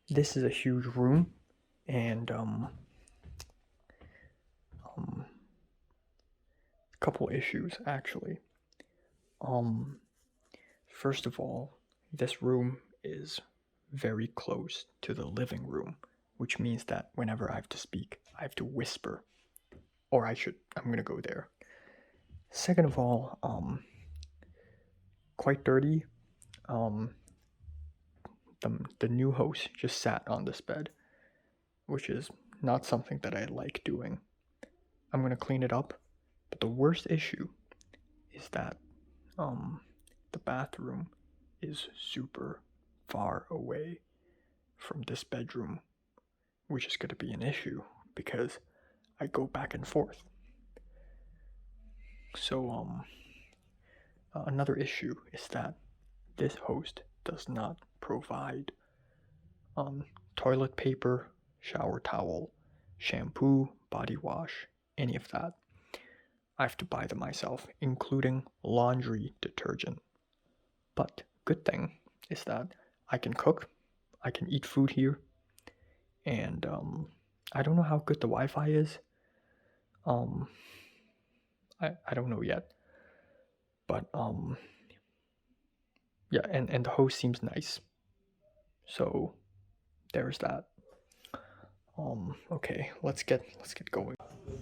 this is a huge room, and a couple issues actually. First of all, this room is very close to the living room, which means that whenever I have to speak, I have to whisper, or I'm gonna go there. Second of all, quite dirty. The new host just sat on this bed, which is not something that I like doing. I'm gonna clean it up, but the worst issue is that the bathroom is super far away from this bedroom, which is gonna be an issue because I go back and forth. So another issue is that this host does not provide toilet paper, shower towel, shampoo, body wash, any of that. I have to buy them myself, including laundry detergent. But good thing is that I can cook, I can eat food here, and I don't know how good the Wi-Fi is. I don't know yet. But yeah, and the host seems nice. So there's that. Okay, let's get going.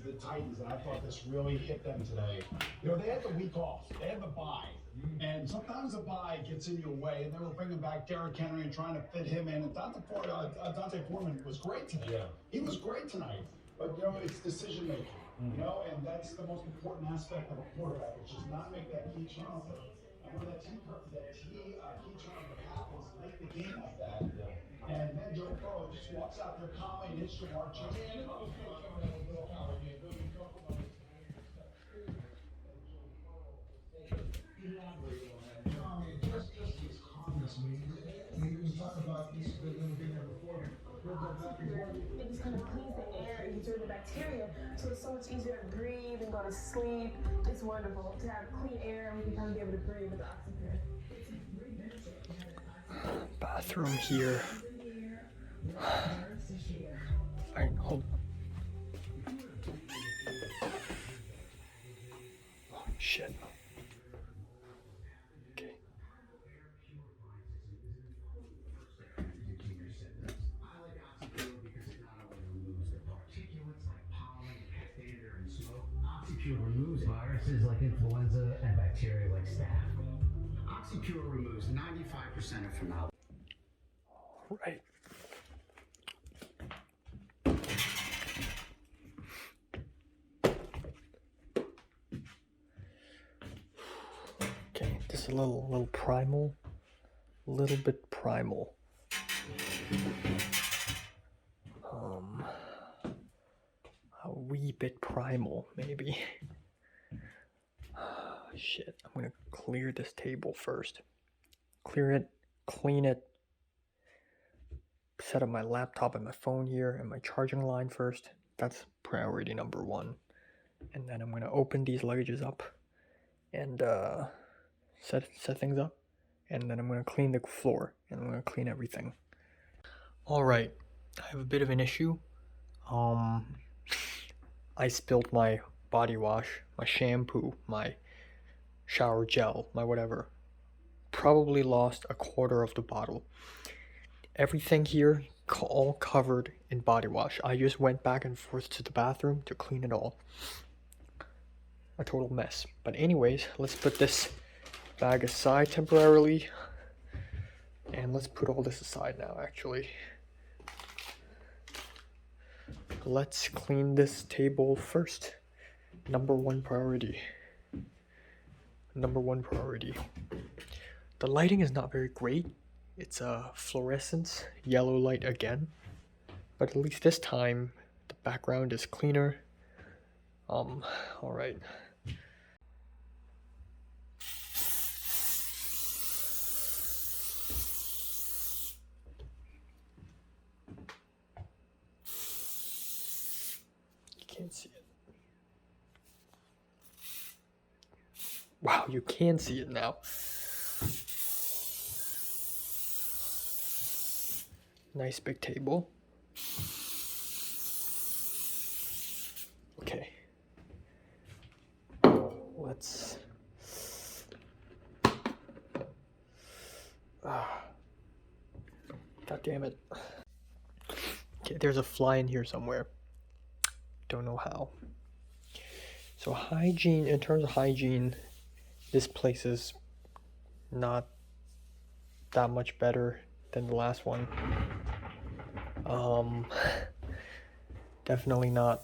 The Titans, and I thought this really hit them today. They had the week off. They had the bye. And sometimes the bye gets in your way, and they were bringing back Derrick Henry and trying to fit him in. And Dante Foreman was great today. Yeah. He was great tonight. But, it's decision making, and that's the most important aspect of a quarterback, which is not make that key turnover. And when that key turnover happens, late the game like that, and then Joe Burrow just walks out there calmly and hits the mark. Just his calmness. We talk about this, they've been there before. We'll go back and forth.
It was kind of please the air.
it gets rid of the bacteria, so it's so much easier to breathe and go to sleep. It's wonderful to have clean air and we can kind of be able to breathe with the oxygen.
Bathroom here. Alright, hold on. Oh, shit. Okay.
OxyPure removes viruses like influenza and bacteria like staph. OxyPure removes 95% of formaldehyde.
Right. Okay, this is a little primal. A little bit primal. A wee bit primal, maybe. Shit, I'm gonna clear this table first. Clear it, clean it. Set up my laptop and my phone here and my charging line first. That's priority number one. And then I'm gonna open these luggages up and set things up. And then I'm gonna clean the floor and I'm gonna clean everything. All right, I have a bit of an issue. I spilled my body wash, my shampoo, my shower gel, my whatever. Probably lost a quarter of the bottle. Everything here all covered in body wash. I just went back and forth to the bathroom to clean it all. A total mess. But anyways, let's put this bag aside temporarily. And let's put all this aside now, actually. Let's clean this table first. Number one priority. Number one priority. The lighting is not very great. It's a fluorescent yellow light again. But at least this time, the background is cleaner. Alright. Can't see it. Wow, you can see it now. Nice big table. Okay. Let's... God damn it. Okay, there's a fly in here somewhere. Don't know how. So hygiene, in terms of hygiene, this place is not that much better than the last one. Definitely not.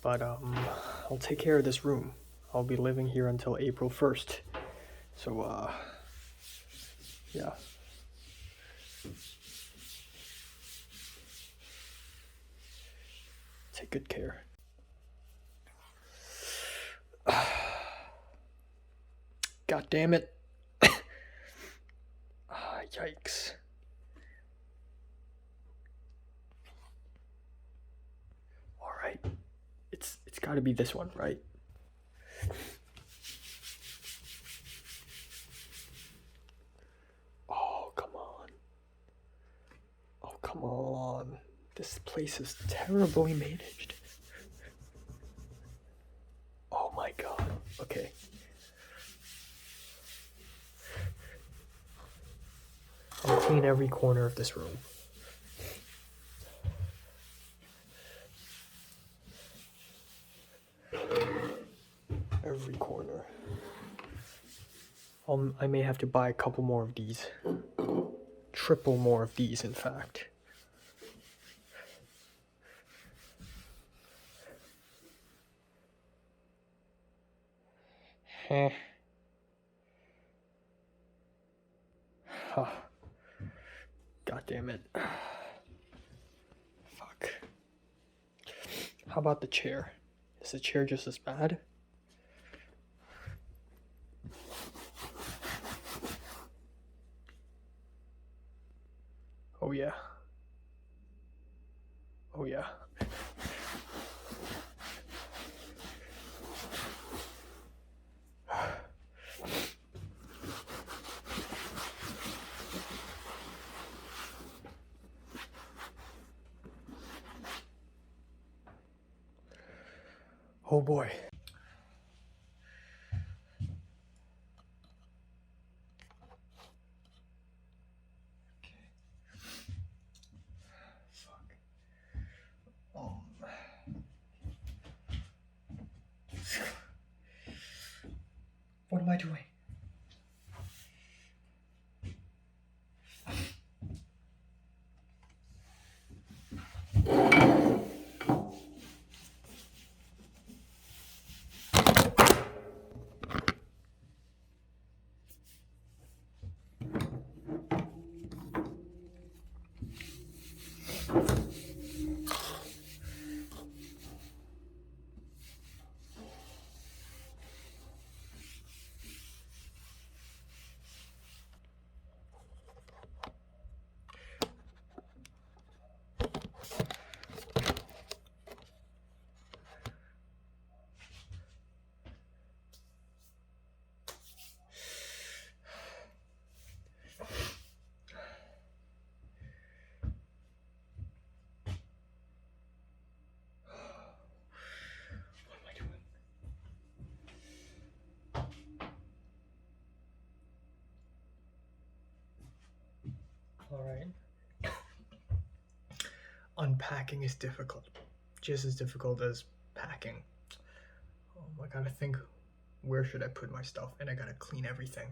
But I'll take care of this room. I'll be living here until April 1st. So yeah. Take good care. God damn it. Yikes. Alright. It's gotta be this one, right? Oh, come on. Oh, come on. This place is terribly managed. Oh my god. Okay. I'll clean every corner of this room. Every corner. I may have to buy a couple more of these. Triple more of these, in fact. Huh. Huh. God damn it. Fuck. How about the chair? Is the chair just as bad? Oh yeah. Oh yeah. Oh boy. What am I doing? Alright. Unpacking is difficult. Just as difficult as packing. I gotta think, where should I put my stuff? And I gotta clean everything.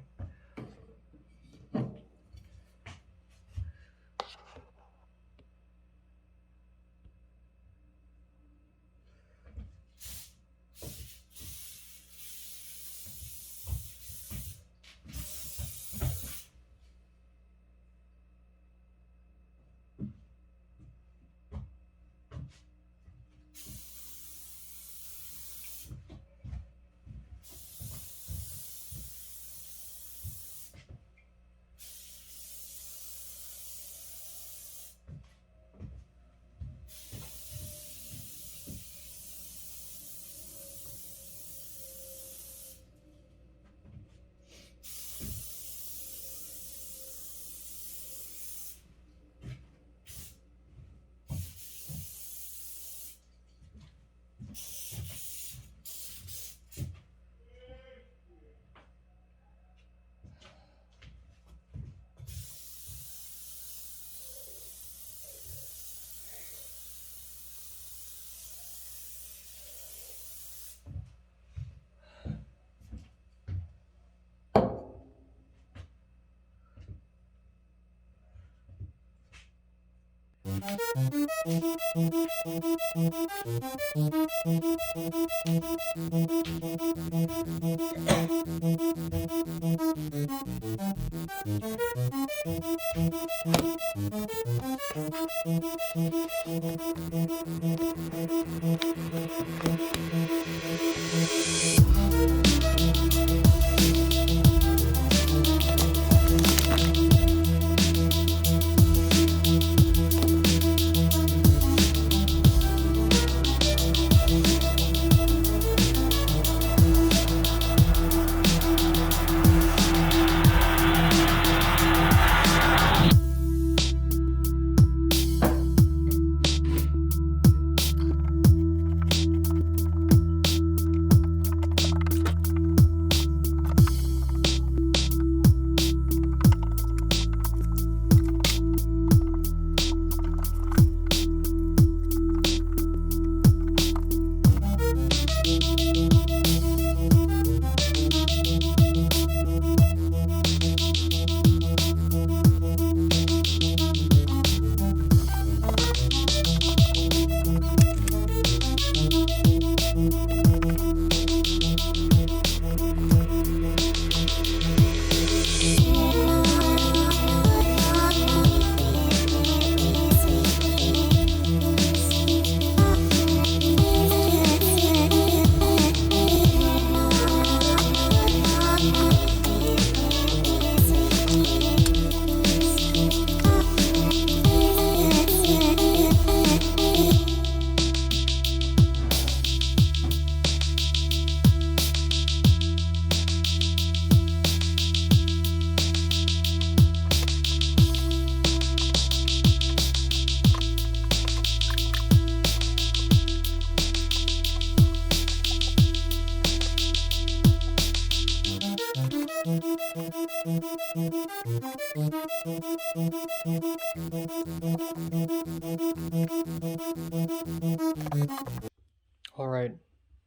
All right.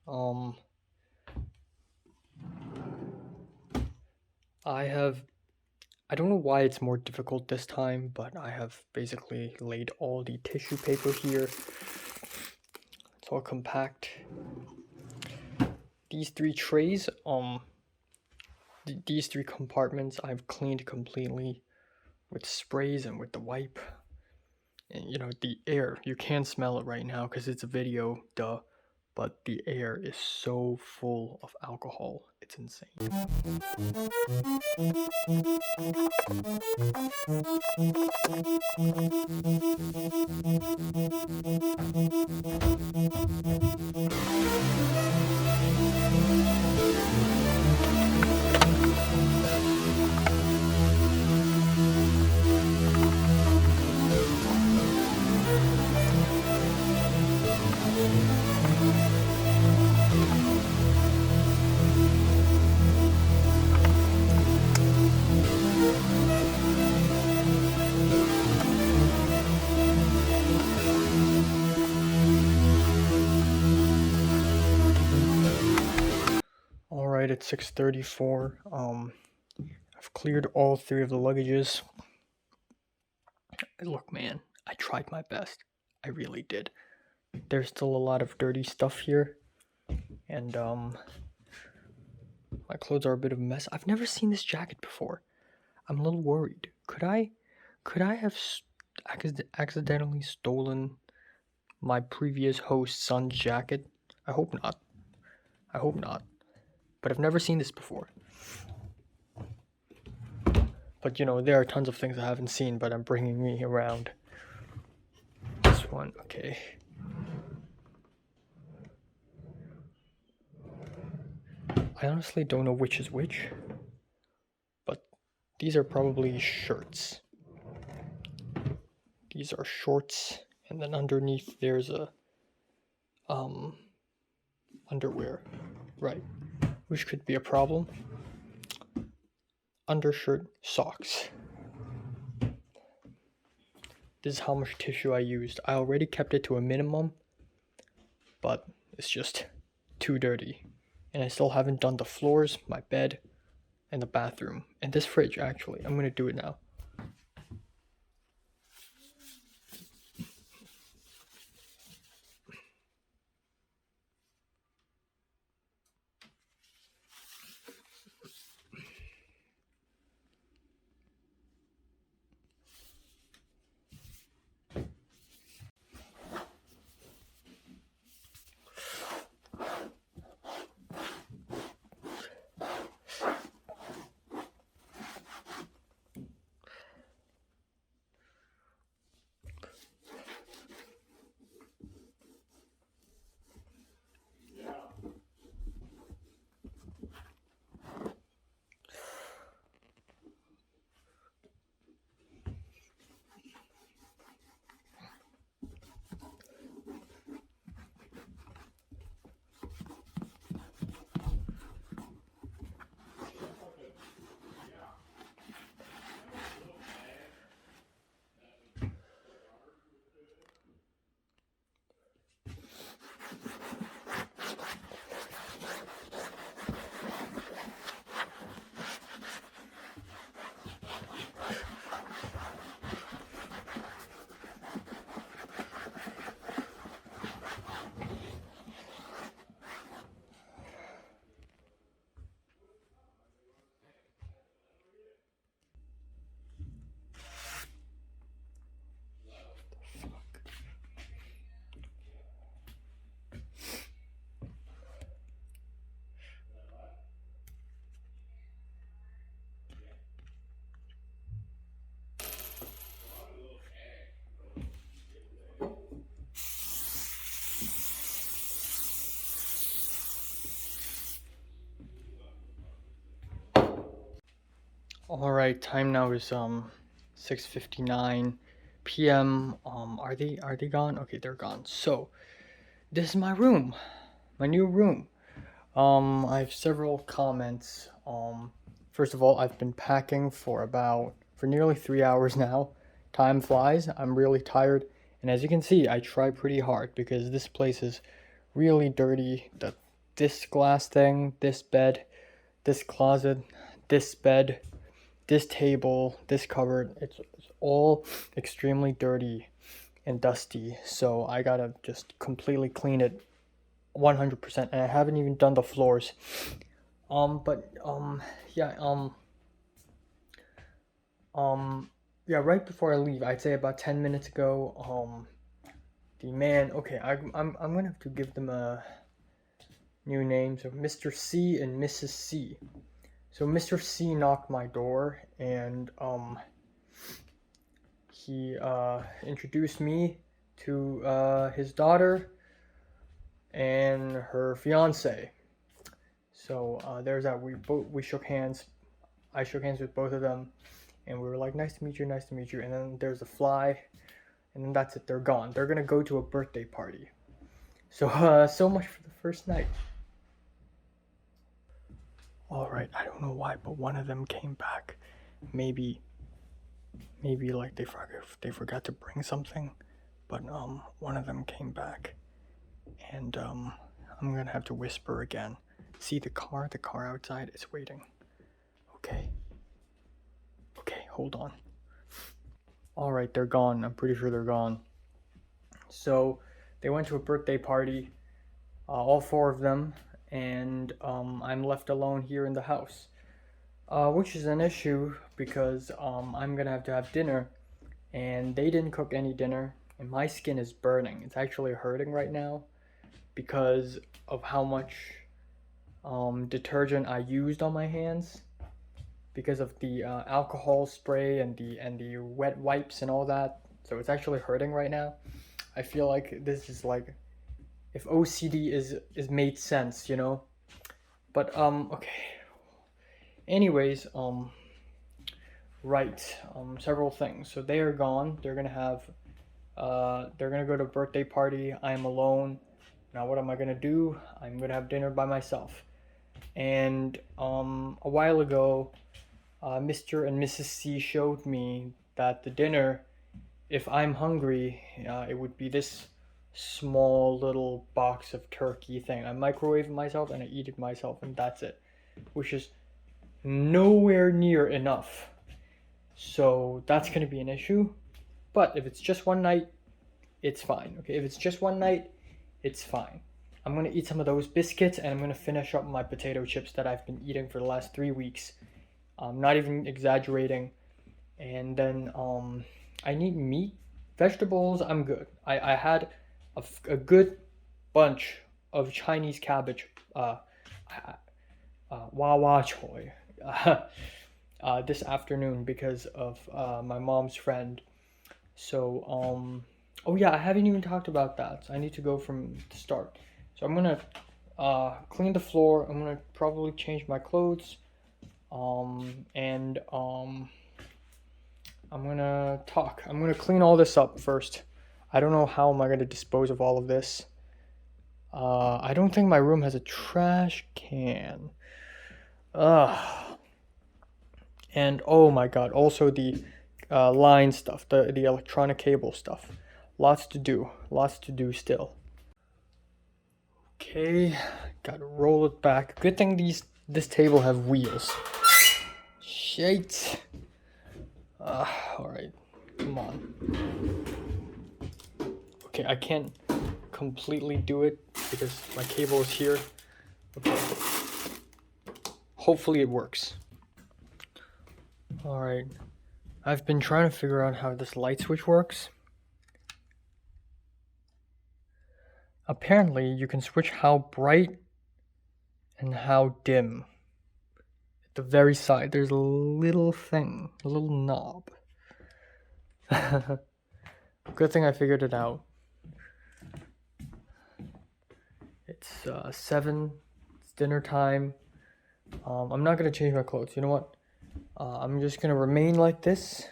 Um, I don't know why it's more difficult this time, but I have basically laid all the tissue paper here. It's all compact. These three trays, these three compartments I've cleaned completely with sprays and with the wipe. And you know, the air, you can't smell it right now because it's a video, duh. But the air is so full of alcohol, it's insane. Alright, it's 6:34. I've cleared all three of the luggages. Look, man, I tried my best. I really did. There's still a lot of dirty stuff here. And, my clothes are a bit of a mess. I've never seen this jacket before. I'm a little worried. Could I have accidentally stolen my previous host's son's jacket? I hope not. I hope not. But I've never seen this before. But you know, there are tons of things I haven't seen, but I'm bringing me around. This one, okay. I honestly don't know which is which, but these are probably shirts. These are shorts, and then underneath there's a underwear, right, which could be a problem. Undershirt, socks. This is how much tissue I used. I already kept it to a minimum, but it's just too dirty. And I still haven't done the floors, my bed, and the bathroom. And this fridge, actually. I'm gonna do it now. Alright, time now is 6:59 p.m. Are they gone? Okay, they're gone. So this is my room. My new room. I have several comments First of all, I've been packing for nearly 3 hours now. Time flies. I'm really tired. And as you can see, I try pretty hard because this place is really dirty. This glass thing, this bed, this closet, this bed, this table, this cupboard, it's all extremely dirty and dusty. So I gotta just completely clean it 100%. And I haven't even done the floors. Yeah, right before I leave, I'd say about 10 minutes ago, the man, okay, I'm gonna have to give them a new name. So Mr. C and Mrs. C. So Mr. C knocked my door, and he introduced me to his daughter and her fiance. So there's that. We shook hands. I shook hands with both of them, and we were like, nice to meet you, nice to meet you. And then there's a fly, and then that's it. They're gone. They're gonna go to a birthday party. So so much for the first night. All right, I don't know why, but one of them came back. Maybe like they forgot to bring something, but one of them came back, and I'm gonna have to whisper again. See the car outside is waiting. Okay, hold on. All right, they're gone. I'm pretty sure they're gone. So they went to a birthday party, all four of them, and I'm left alone here in the house, which is an issue because I'm gonna have to have dinner, and they didn't cook any dinner, and my skin is burning. It's actually hurting right now because of how much detergent I used on my hands, because of the alcohol spray and the wet wipes and all that. So it's actually hurting right now. I feel like this is like if OCD is made sense, you know. But okay. Anyways, right. Several things. So they are gone. They're gonna go to a birthday party. I am alone. Now what am I gonna do? I'm gonna have dinner by myself. And a while ago, Mr. and Mrs. C showed me that the dinner, if I'm hungry, it would be this small little box of turkey thing. I microwave it myself and I eat it myself, and that's it, which is nowhere near enough. So that's gonna be an issue. But if it's just one night, it's fine. Okay, if it's just one night, it's fine. I'm gonna eat some of those biscuits, and I'm gonna finish up my potato chips that I've been eating for the last 3 weeks. I'm not even exaggerating. And then I need meat, vegetables. I'm good. I had a good bunch of Chinese cabbage, Wawa choy, this afternoon because of my mom's friend. So oh yeah, I haven't even talked about that. So I need to go from the start. So I'm gonna clean the floor. I'm gonna probably change my clothes, and I'm gonna talk. I'm gonna clean all this up first. I don't know how am I gonna dispose of all of this. I don't think my room has a trash can. And oh my god, also the line stuff, the electronic cable stuff. Lots to do still. Okay, gotta roll it back. Good thing this table have wheels. Shit. Alright, come on. Okay, I can't completely do it because my cable is here. Okay. Hopefully it works. Alright. I've been trying to figure out how this light switch works. Apparently, you can switch how bright and how dim. At the very side, there's a little thing, a little knob. Good thing I figured it out. It's 7, it's dinner time. I'm not gonna change my clothes. You know what? I'm just gonna remain like this.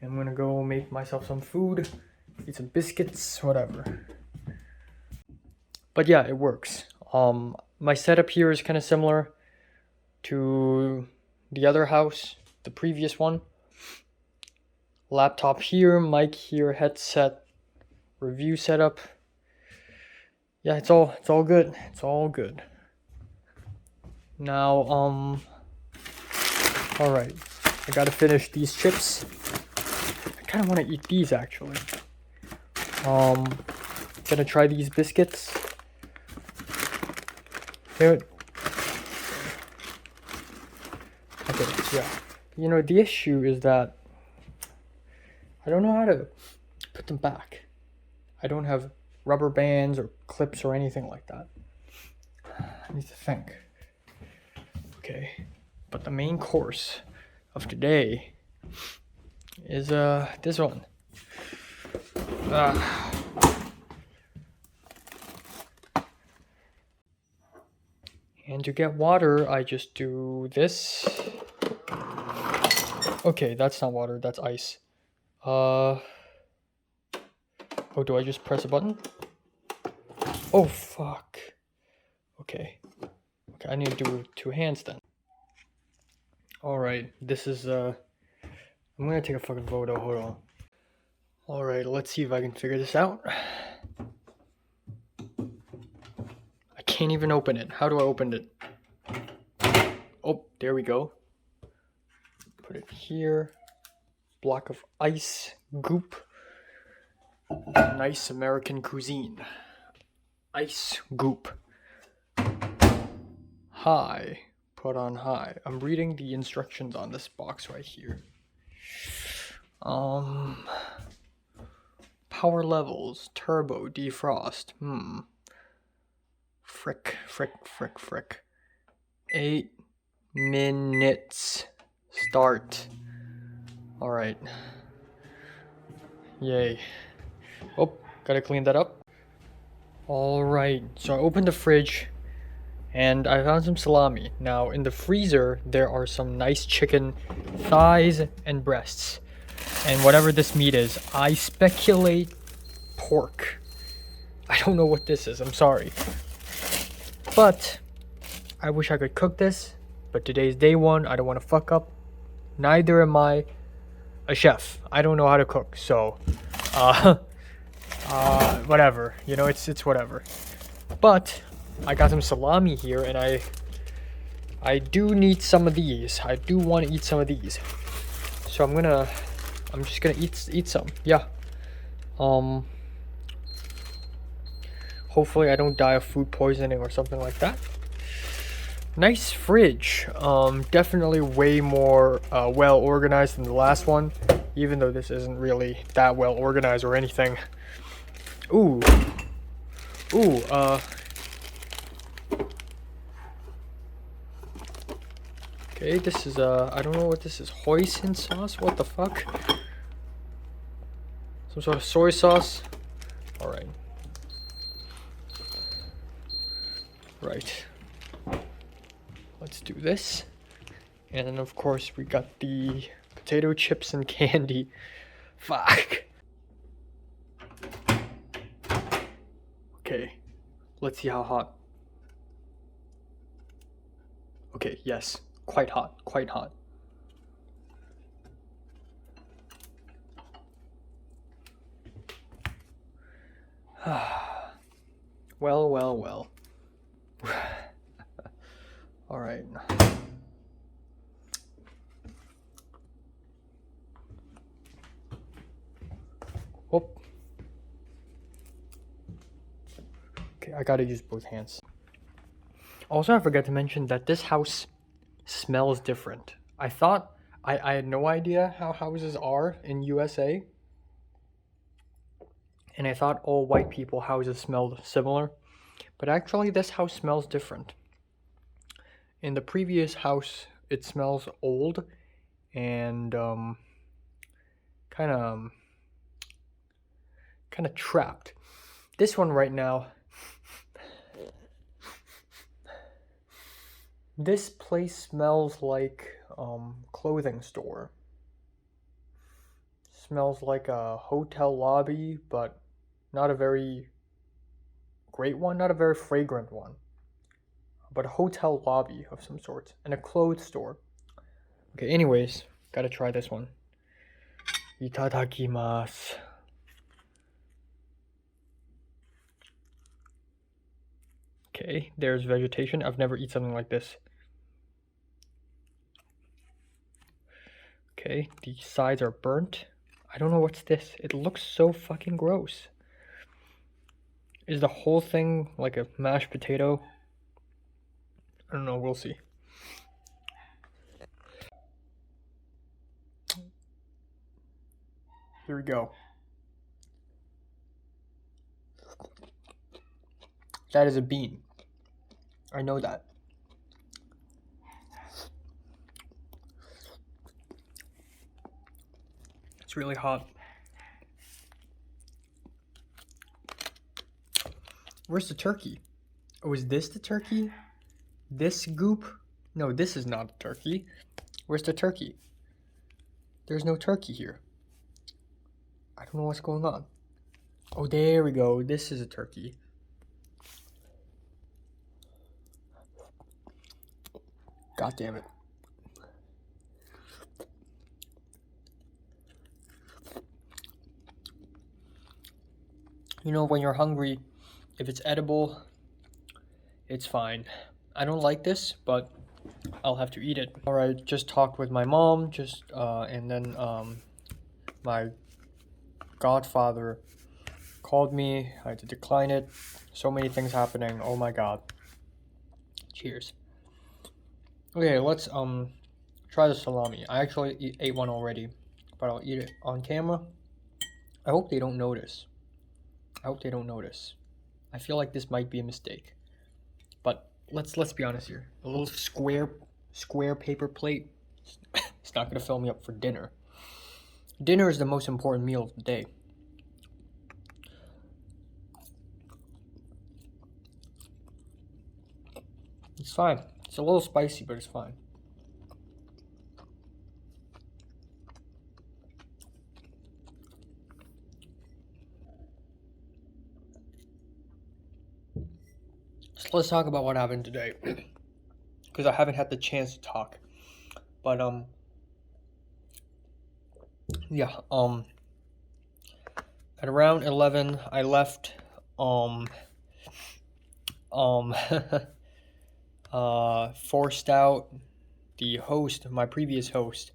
I'm gonna go make myself some food, eat some biscuits, whatever. But yeah, it works. My setup here is kind of similar to the other house, the previous one. Laptop here, mic here, headset, review setup. Yeah, it's all good. It's all good. Now, all right, I gotta finish these chips. I kind of want to eat these actually. Gonna try these biscuits. Okay, yeah. You know, the issue is that I don't know how to put them back. I don't have rubber bands or clips or anything like that. I need to think. Okay, but the main course of today is this one. And to get water, I just do this. Okay, that's not water, that's ice. Oh, do I just press a button? Oh, fuck. Okay. Okay, I need to do it with 2 hands then. Alright, this is, I'm gonna take a fucking photo, hold on. Alright, let's see if I can figure this out. I can't even open it. How do I open it? Oh, there we go. Put it here. Block of ice, goop. Nice American cuisine. Ice, goop. High. Put on high. I'm reading the instructions on this box right here. Power levels, turbo, defrost. Frick. 8 minutes. Start. Alright. Yay. Oh, gotta clean that up. Alright, so I opened the fridge and I found some salami. Now, in the freezer, there are some nice chicken thighs and breasts. And whatever this meat is, I speculate pork. I don't know what this is, I'm sorry. But I wish I could cook this, but today's day one, I don't want to fuck up. Neither am I a chef. I don't know how to cook, so whatever. You know, it's whatever. But I got some salami here, and I do need some of these. I do want to eat some of these. So I'm just gonna eat some. Yeah. Hopefully I don't die of food poisoning or something like that. Nice fridge. Definitely way more well organized than the last one, even though this isn't really that well organized or anything. Ooh. Okay, this is I don't know what this is. Hoisin sauce? What the fuck? Some sort of soy sauce? Alright. Right. Let's do this. And then of course we got the potato chips and candy. Fuck. Okay. Let's see how hot. Okay, yes. Quite hot. Quite hot. Well. All right. Oh. Okay, I gotta use both hands. Also, I forgot to mention that this house smells different. I thought I had no idea how houses are in USA. And I thought all white people houses smelled similar. But actually this house smells different. In the previous house, it smells old and kind of trapped. This one right now, this place smells like clothing store. Smells like a hotel lobby, but not a very great one, not a very fragrant one, but a hotel lobby of some sort, and a clothes store. Okay, anyways, gotta try this one. Itadakimasu. Okay, there's vegetation. I've never eaten something like this. Okay, the sides are burnt. I don't know what's this. It looks so fucking gross. Is the whole thing like a mashed potato? I don't know, we'll see. Here we go. That is a bean. I know that. It's really hot. Where's the turkey? Oh, is this the turkey? This goop? No, this is not a turkey. Where's the turkey? There's no turkey here. I don't know what's going on. Oh, there we go. This is a turkey. God damn it. You know, when you're hungry, if it's edible, it's fine. I don't like this, but I'll have to eat it. Alright, just talked with my mom, and then my godfather called me. I had to decline it. So many things happening. Oh my god. Cheers. Okay, let's try the salami. I actually ate one already, but I'll eat it on camera. I hope they don't notice. I feel like this might be a mistake. But let's be honest here. A little square paper plate. It's not gonna fill me up for dinner. Dinner is the most important meal of the day. It's fine. It's a little spicy, but it's fine. So let's talk about what happened today. Because I haven't had the chance to talk. But yeah, at around 11 I left forced out. The host, my previous host,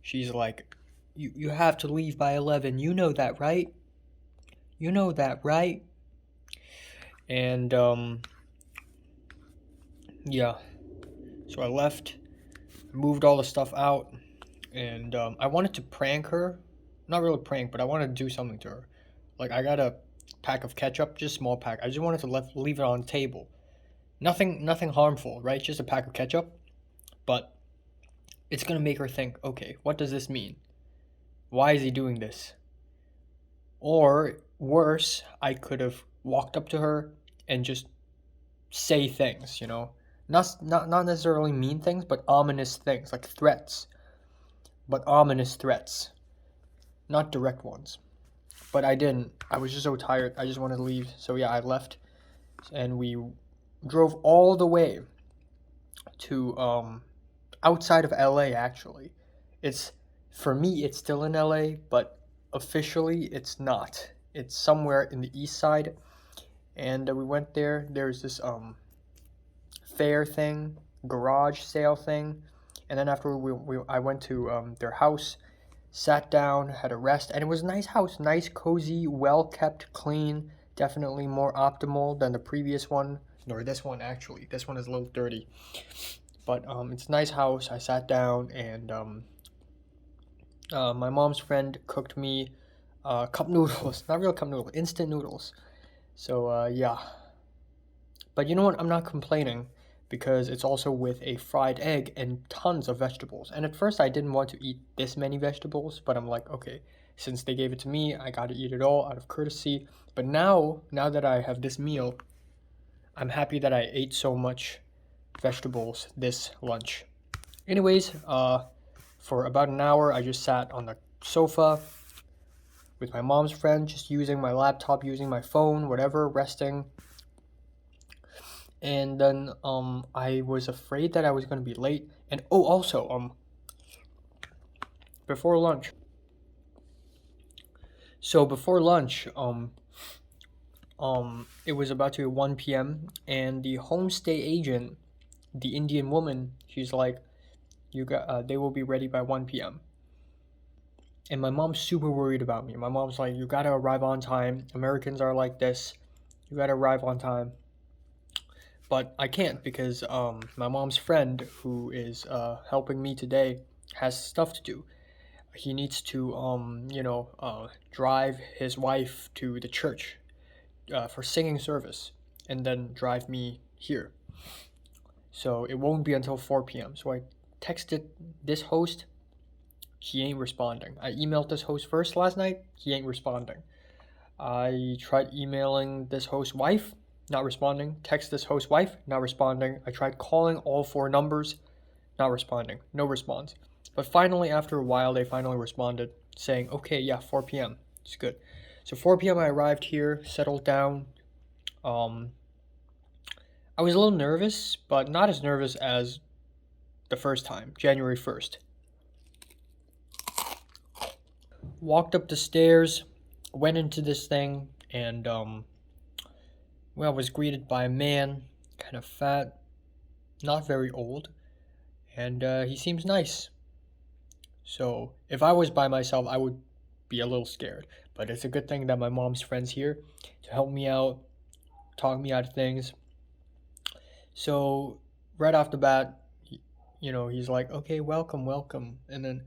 she's like, you have to leave by 11. You know that, right? And yeah, so I left, moved all the stuff out, and I wanted to prank her. Not really prank, but I wanted to do something to her. Like, I got a pack of ketchup, just small pack. I just wanted to leave it on the table. Nothing harmful, right? Just a pack of ketchup. But it's gonna make her think, okay, what does this mean? Why is he doing this? Or worse, I could have walked up to her and just say things, you know? Not necessarily mean things, but ominous things, like threats. But ominous threats. Not direct ones. But I didn't. I was just so tired. I just wanted to leave. So yeah, I left. And we drove all the way to outside of LA, actually. For me, it's still in LA, but officially it's not. It's somewhere in the east side. And we went there. There's this fair thing, garage sale thing. And then after I went to their house, sat down, had a rest, and it was a nice house, nice, cozy, well kept, clean. Definitely more optimal than the previous one, or this one actually. This one is a little dirty, but it's a nice house. I sat down, and my mom's friend cooked me cup noodles. Not real cup noodles, instant noodles. So yeah, but you know what? I'm not complaining, because it's also with a fried egg and tons of vegetables. And at first I didn't want to eat this many vegetables, but I'm like, okay, since they gave it to me, I gotta eat it all out of courtesy. But now that I have this meal, I'm happy that I ate so much vegetables this lunch. Anyways, for about an hour, I just sat on the sofa with my mom's friend, just using my laptop, using my phone, whatever, resting. And then I was afraid that I was going to be late. And also before lunch. So before lunch, it was about to be 1 p.m. and the homestay agent, the Indian woman, she's like, they will be ready by 1 p.m. And my mom's super worried about me. My mom's like, you gotta arrive on time. Americans are like this. You gotta arrive on time. But I can't because my mom's friend who is helping me today has stuff to do. He needs to drive his wife to the church for singing service and then drive me here. So it won't be until 4 p.m. So I texted this host. He ain't responding. I emailed this host first last night. He ain't responding. I tried emailing this host's wife. Not responding. Text this host's wife. Not responding. I tried calling all 4 numbers. Not responding. No response. But finally, after a while, they finally responded saying, okay, yeah, 4 p.m. It's good. So 4 p.m. I arrived here, settled down. I was a little nervous, but not as nervous as the first time, January 1st. Walked up the stairs, went into this thing, and was greeted by a man, kind of fat, not very old, and he seems nice. So if I was by myself, I would be a little scared. But it's a good thing that my mom's friend's here to help me out, talk me out of things. So right off the bat, he's like, okay, welcome. And then,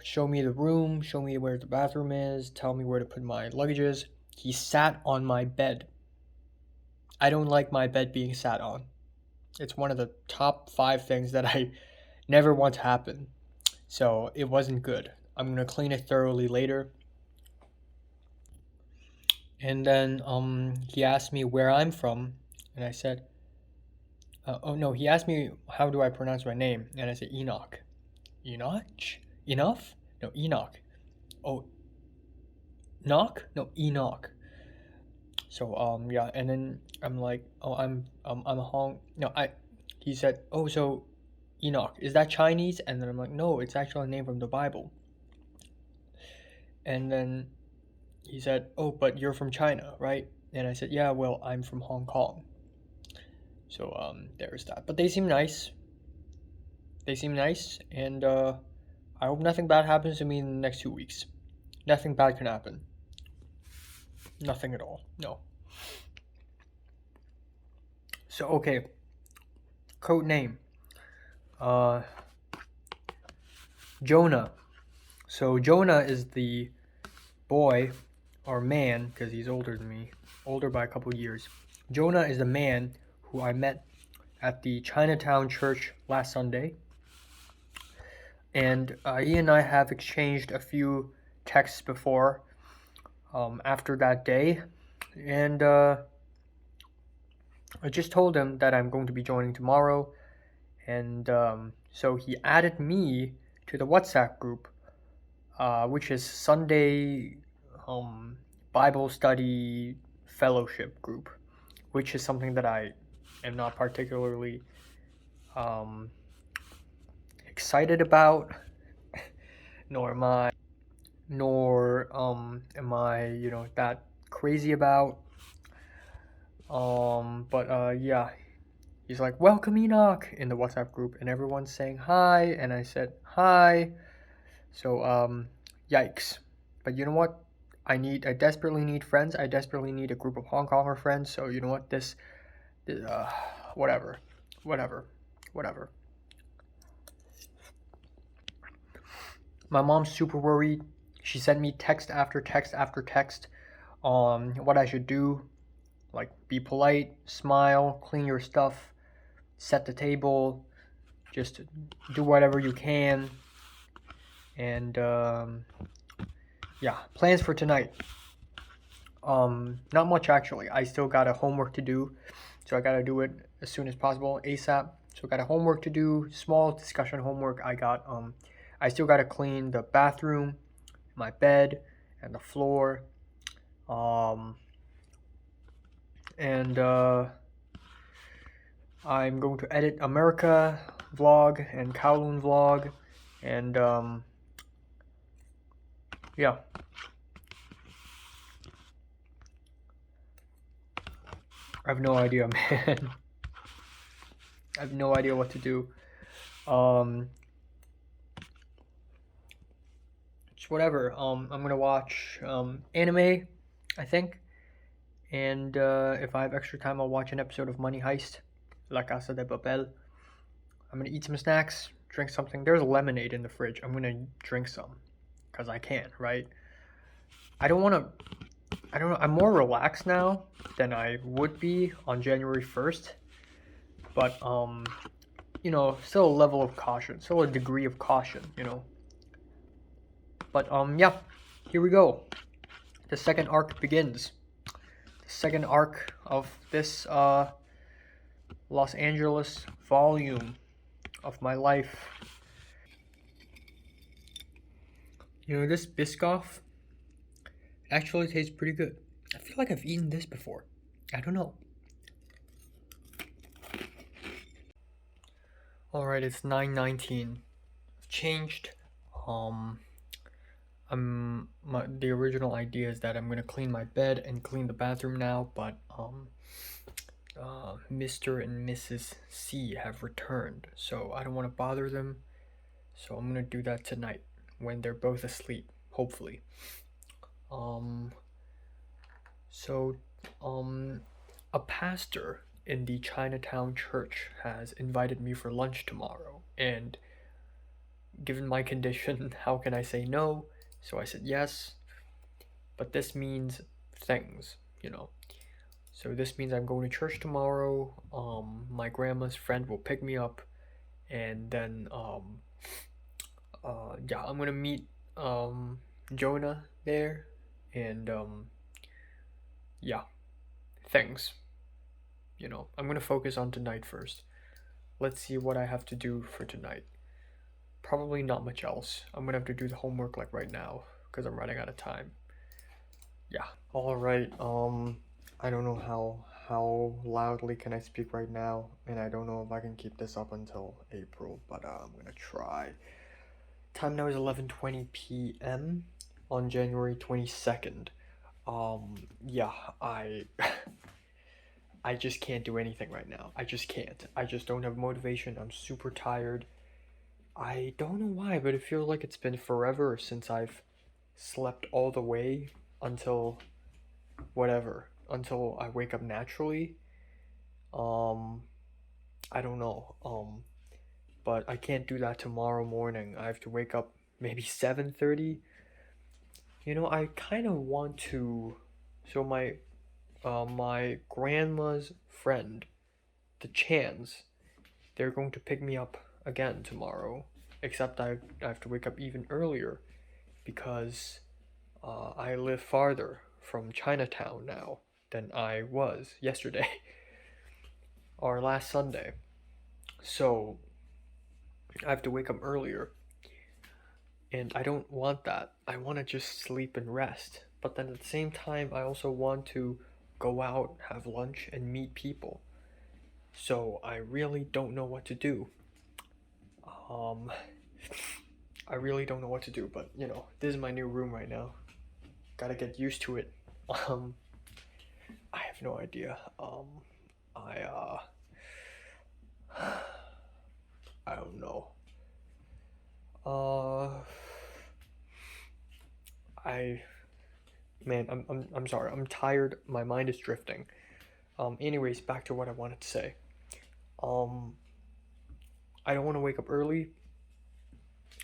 show me the room, show me where the bathroom is, tell me where to put my luggages. He sat on my bed. I don't like my bed being sat on. It's one of the top 5 things that I never want to happen. So it wasn't good. I'm going to clean it thoroughly later. And then he asked me where I'm from. And I said, he asked me how do I pronounce my name. And I said Enoch. Enoch? Enough? No, Enoch. Oh, Knock? No, Enoch. So and then I'm like, oh, I'm Hong. No, he said, oh, so Enoch, is that Chinese? And then I'm like, no, it's actually a name from the Bible. And then he said, oh, but you're from China, right? And I said, yeah, well, I'm from Hong Kong. So there's that. But they seem nice. And I hope nothing bad happens to me in the next 2 weeks. Nothing bad can happen. Nothing at all. No. So, okay. Code name. Jonah. So Jonah is the boy or man, because he's older than me, older by a couple years. Jonah is the man who I met at the Chinatown church last Sunday. And he and I have exchanged a few texts before after that day. And I just told him that I'm going to be joining tomorrow. And so he added me to the WhatsApp group, which is Sunday Bible Study Fellowship group, which is something that I am not particularly excited about, nor am I that crazy about. Yeah, he's like, welcome Enoch in the WhatsApp group, and everyone's saying hi, and I said hi. So yikes. But you know what? I desperately need friends. I desperately need a group of Hong Konger friends. So you know what? Whatever. My mom's super worried. She sent me text after text after text on what I should do. Like, be polite, smile, clean your stuff, set the table, just do whatever you can. And yeah, plans for tonight. Not much actually. I still got a homework to do, so I gotta do it as soon as possible, ASAP. So I got a homework to do, small discussion homework. I still gotta clean the bathroom, my bed, and the floor. And I'm going to edit America vlog and Kowloon vlog, and yeah. I have no idea, man. I have no idea what to do. Just whatever. I'm gonna watch anime, I think. And if I have extra time, I'll watch an episode of Money Heist, La Casa de Papel. I'm gonna eat some snacks, drink something. There's lemonade in the fridge. I'm gonna drink some, cause I can, right? I don't know. I'm more relaxed now than I would be on January 1st. But you know, still a level of caution, still a degree of caution, you know. But yeah, here we go. The second arc begins. The second arc of this Los Angeles volume of my life. You know, this Biscoff actually tastes pretty good. I feel like I've eaten this before. I don't know. Alright, it's 9:19. I've changed. The original idea is that I'm gonna clean my bed and clean the bathroom now, but Mr. and Mrs. C have returned, so I don't want to bother them. So I'm gonna do that tonight when they're both asleep, hopefully. A pastor in the Chinatown church has invited me for lunch tomorrow, and given my condition, how can I say no? So I said yes, but this means things, you know. So this means I'm going to church tomorrow. My grandma's friend will pick me up, and then yeah, I'm gonna meet Jonah there, and yeah, things. You know, I'm gonna focus on tonight first. Let's see what I have to do for tonight. Probably not much else. I'm gonna have to do the homework like right now because I'm running out of time. Yeah. All right. I don't know how loudly can I speak right now, and I don't know if I can keep this up until April, but I'm gonna try. Time now is 11:20 p.m. on January 22nd. Yeah, I just can't do anything right now. I just can't. I just don't have motivation. I'm super tired. I don't know why, but it feels like it's been forever since I've slept all the way until until I wake up naturally. I don't know. But I can't do that tomorrow morning. I have to wake up maybe 7:30. You know, I kind of want to. So my grandma's friend, the Chans, they're going to pick me up again tomorrow. Except I have to wake up even earlier because I live farther from Chinatown now than I was yesterday or last Sunday. So I have to wake up earlier. And I don't want that. I want to just sleep and rest. But then at the same time, I also want to go out, have lunch, and meet people. So I really don't know what to do. I really don't know what to do, but you know, this is my new room right now. Gotta get used to it. I have no idea. I don't know. I'm sorry. I'm tired. My mind is drifting. Anyways, back to what I wanted to say. I don't want to wake up early.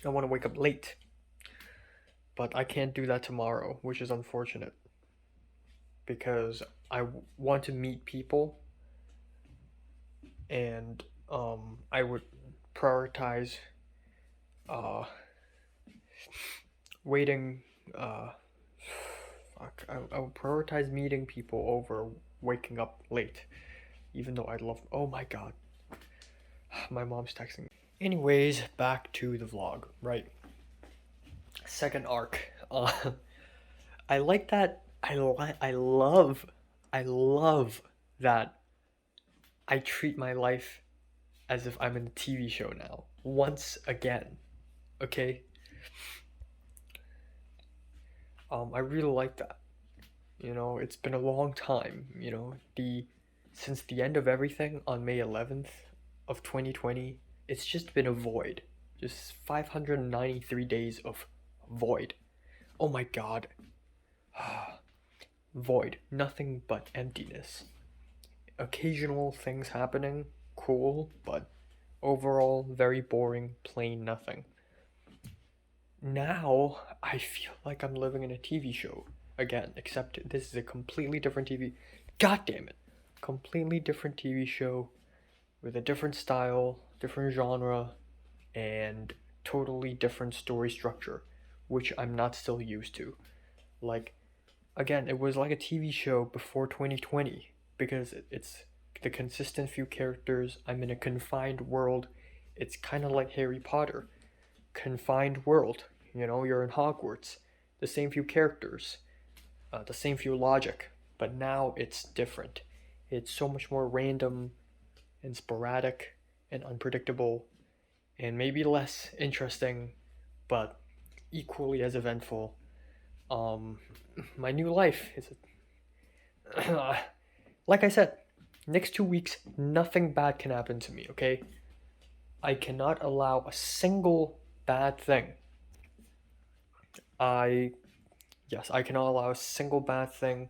I want to wake up late. But I can't do that tomorrow, which is unfortunate. Because I want to meet people. And I would prioritize waiting I would prioritize meeting people over waking up late, even though I'd love. Oh my god, my mom's texting me. Anyways, back to the vlog, right? Second arc. I like that. I love that I treat my life as if I'm in a TV show now. Once again, okay? I really like that. It's been a long time. Since the end of everything on May 11th of 2020, it's just been a void. Just 593 days of void. Oh my god. Void. Nothing but emptiness. Occasional things happening, cool, but overall very boring, plain nothing. Now I feel like I'm living in a TV show again, except this is a completely different TV. God damn it! Completely different TV show with a different style, different genre, and totally different story structure, which I'm not still used to. Like, again, it was like a TV show before 2020 because it's the consistent few characters. I'm in a confined world. It's kind of like Harry Potter. Confined world. You're in Hogwarts. The same few characters. The same few logic. But now it's different. It's so much more random and sporadic and unpredictable and maybe less interesting, but equally as eventful. My new life is like I said, next 2 weeks, nothing bad can happen to me, okay? I cannot allow a single bad thing. Yes, I cannot allow a single bad thing.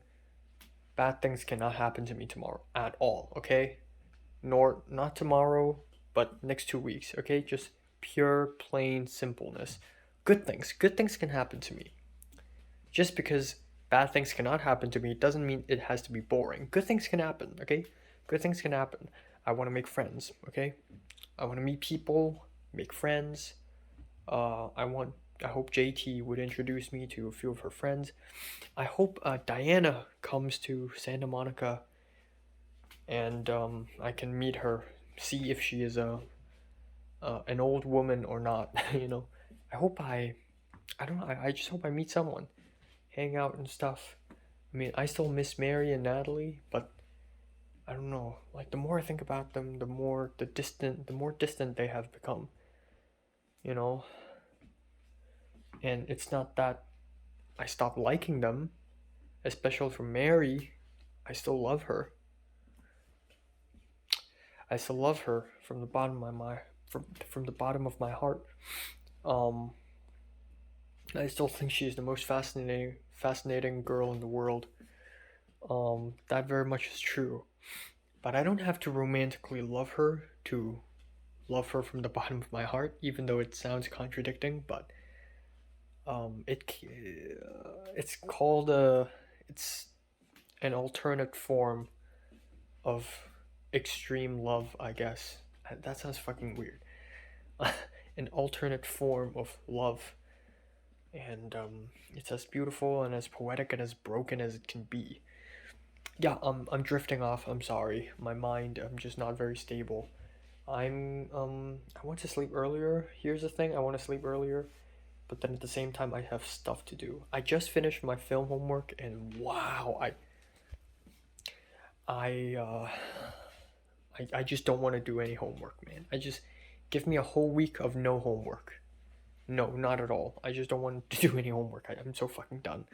Bad things cannot happen to me tomorrow at all, okay? Not tomorrow, but next 2 weeks, okay? Just pure, plain simpleness. Good things can happen to me. Just because bad things cannot happen to me doesn't mean it has to be boring. Good things can happen, okay? Good things can happen. I want to make friends, okay? I want to meet people, make friends. I hope JT would introduce me to a few of her friends. I hope Diana comes to Santa Monica and I can meet her, see if she is an old woman or not. I don't know, I just hope I meet someone, hang out and stuff. I mean, I still miss Mary and Natalie, but I don't know, like the more I think about them, the more distant they have become, and it's not that I stopped liking them, especially for Mary. I still love her. I still love her from the bottom of from the bottom of my heart. I still think she's the most fascinating girl in the world. That very much is true. But I don't have to romantically love her to love her from the bottom of my heart, even though it sounds contradicting, but it's called it's an alternate form of extreme love, I guess. That sounds fucking weird. An alternate form of love, and it's as beautiful and as poetic and as broken as it can be. Yeah, I'm drifting off. I'm sorry. My mind, I'm just not very stable. I want to sleep earlier. Here's the thing, I want to sleep earlier, but then at the same time I have stuff to do. I just finished my film homework and wow, I just don't want to do any homework, man. Give me a whole week of no homework. No, not at all. I just don't want to do any homework. I'm so fucking done.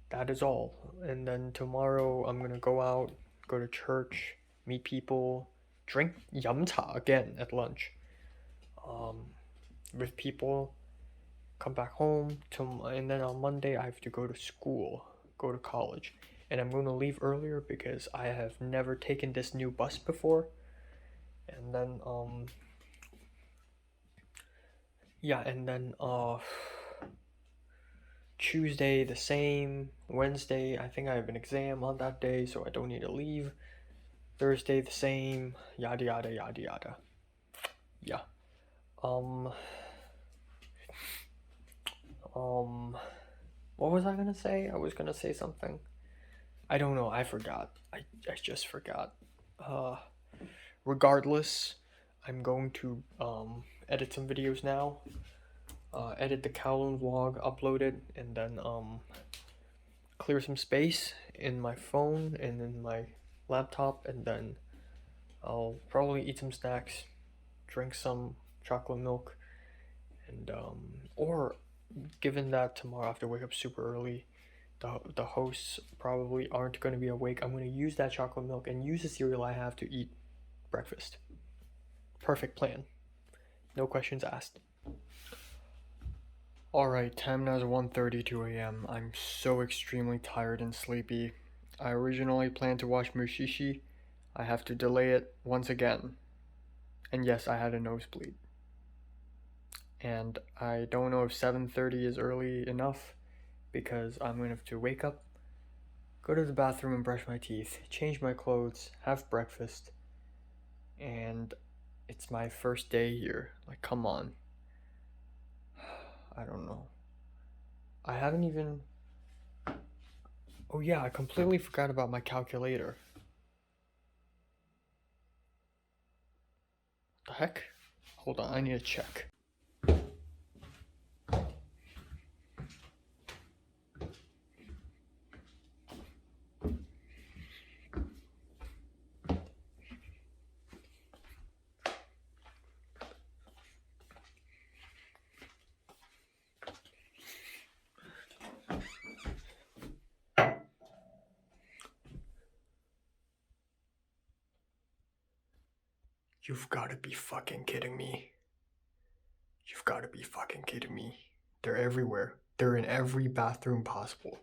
That is all. And then tomorrow I'm gonna go out, go to church, meet people, drink yumcha again at lunch. With people, come back home, and then on Monday I have to go to school, go to college. And I'm gonna leave earlier because I have never taken this new bus before. And then, Tuesday the same, Wednesday I think I have an exam on that day, so I don't need to leave. Thursday the same, yada yada yada yada. Yeah. What was I gonna say? I was gonna say something. I don't know, I forgot. I just forgot. Regardless, I'm going to edit some videos now. Edit the Kowloon vlog, upload it, and then clear some space in my phone and in my laptop, and then I'll probably eat some snacks, drink some chocolate milk, and or given that tomorrow I have to wake up super early, the hosts probably aren't going to be awake. I'm going to use that chocolate milk and use the cereal I have to eat breakfast. Perfect plan. No questions asked. Alright, time now is 1:32 a.m. I'm so extremely tired and sleepy. I originally planned to watch Mushishi. I have to delay it once again. And yes, I had a nosebleed. And I don't know if 7:30 is early enough, because I'm going to have to wake up, go to the bathroom and brush my teeth, change my clothes, have breakfast, and it's my first day here. Like, come on. I don't know. I haven't even... Oh yeah, I completely forgot about my calculator. The heck? Hold on, I need to check. You've got to be fucking kidding me. You've got to be fucking kidding me. They're everywhere. They're in every bathroom possible.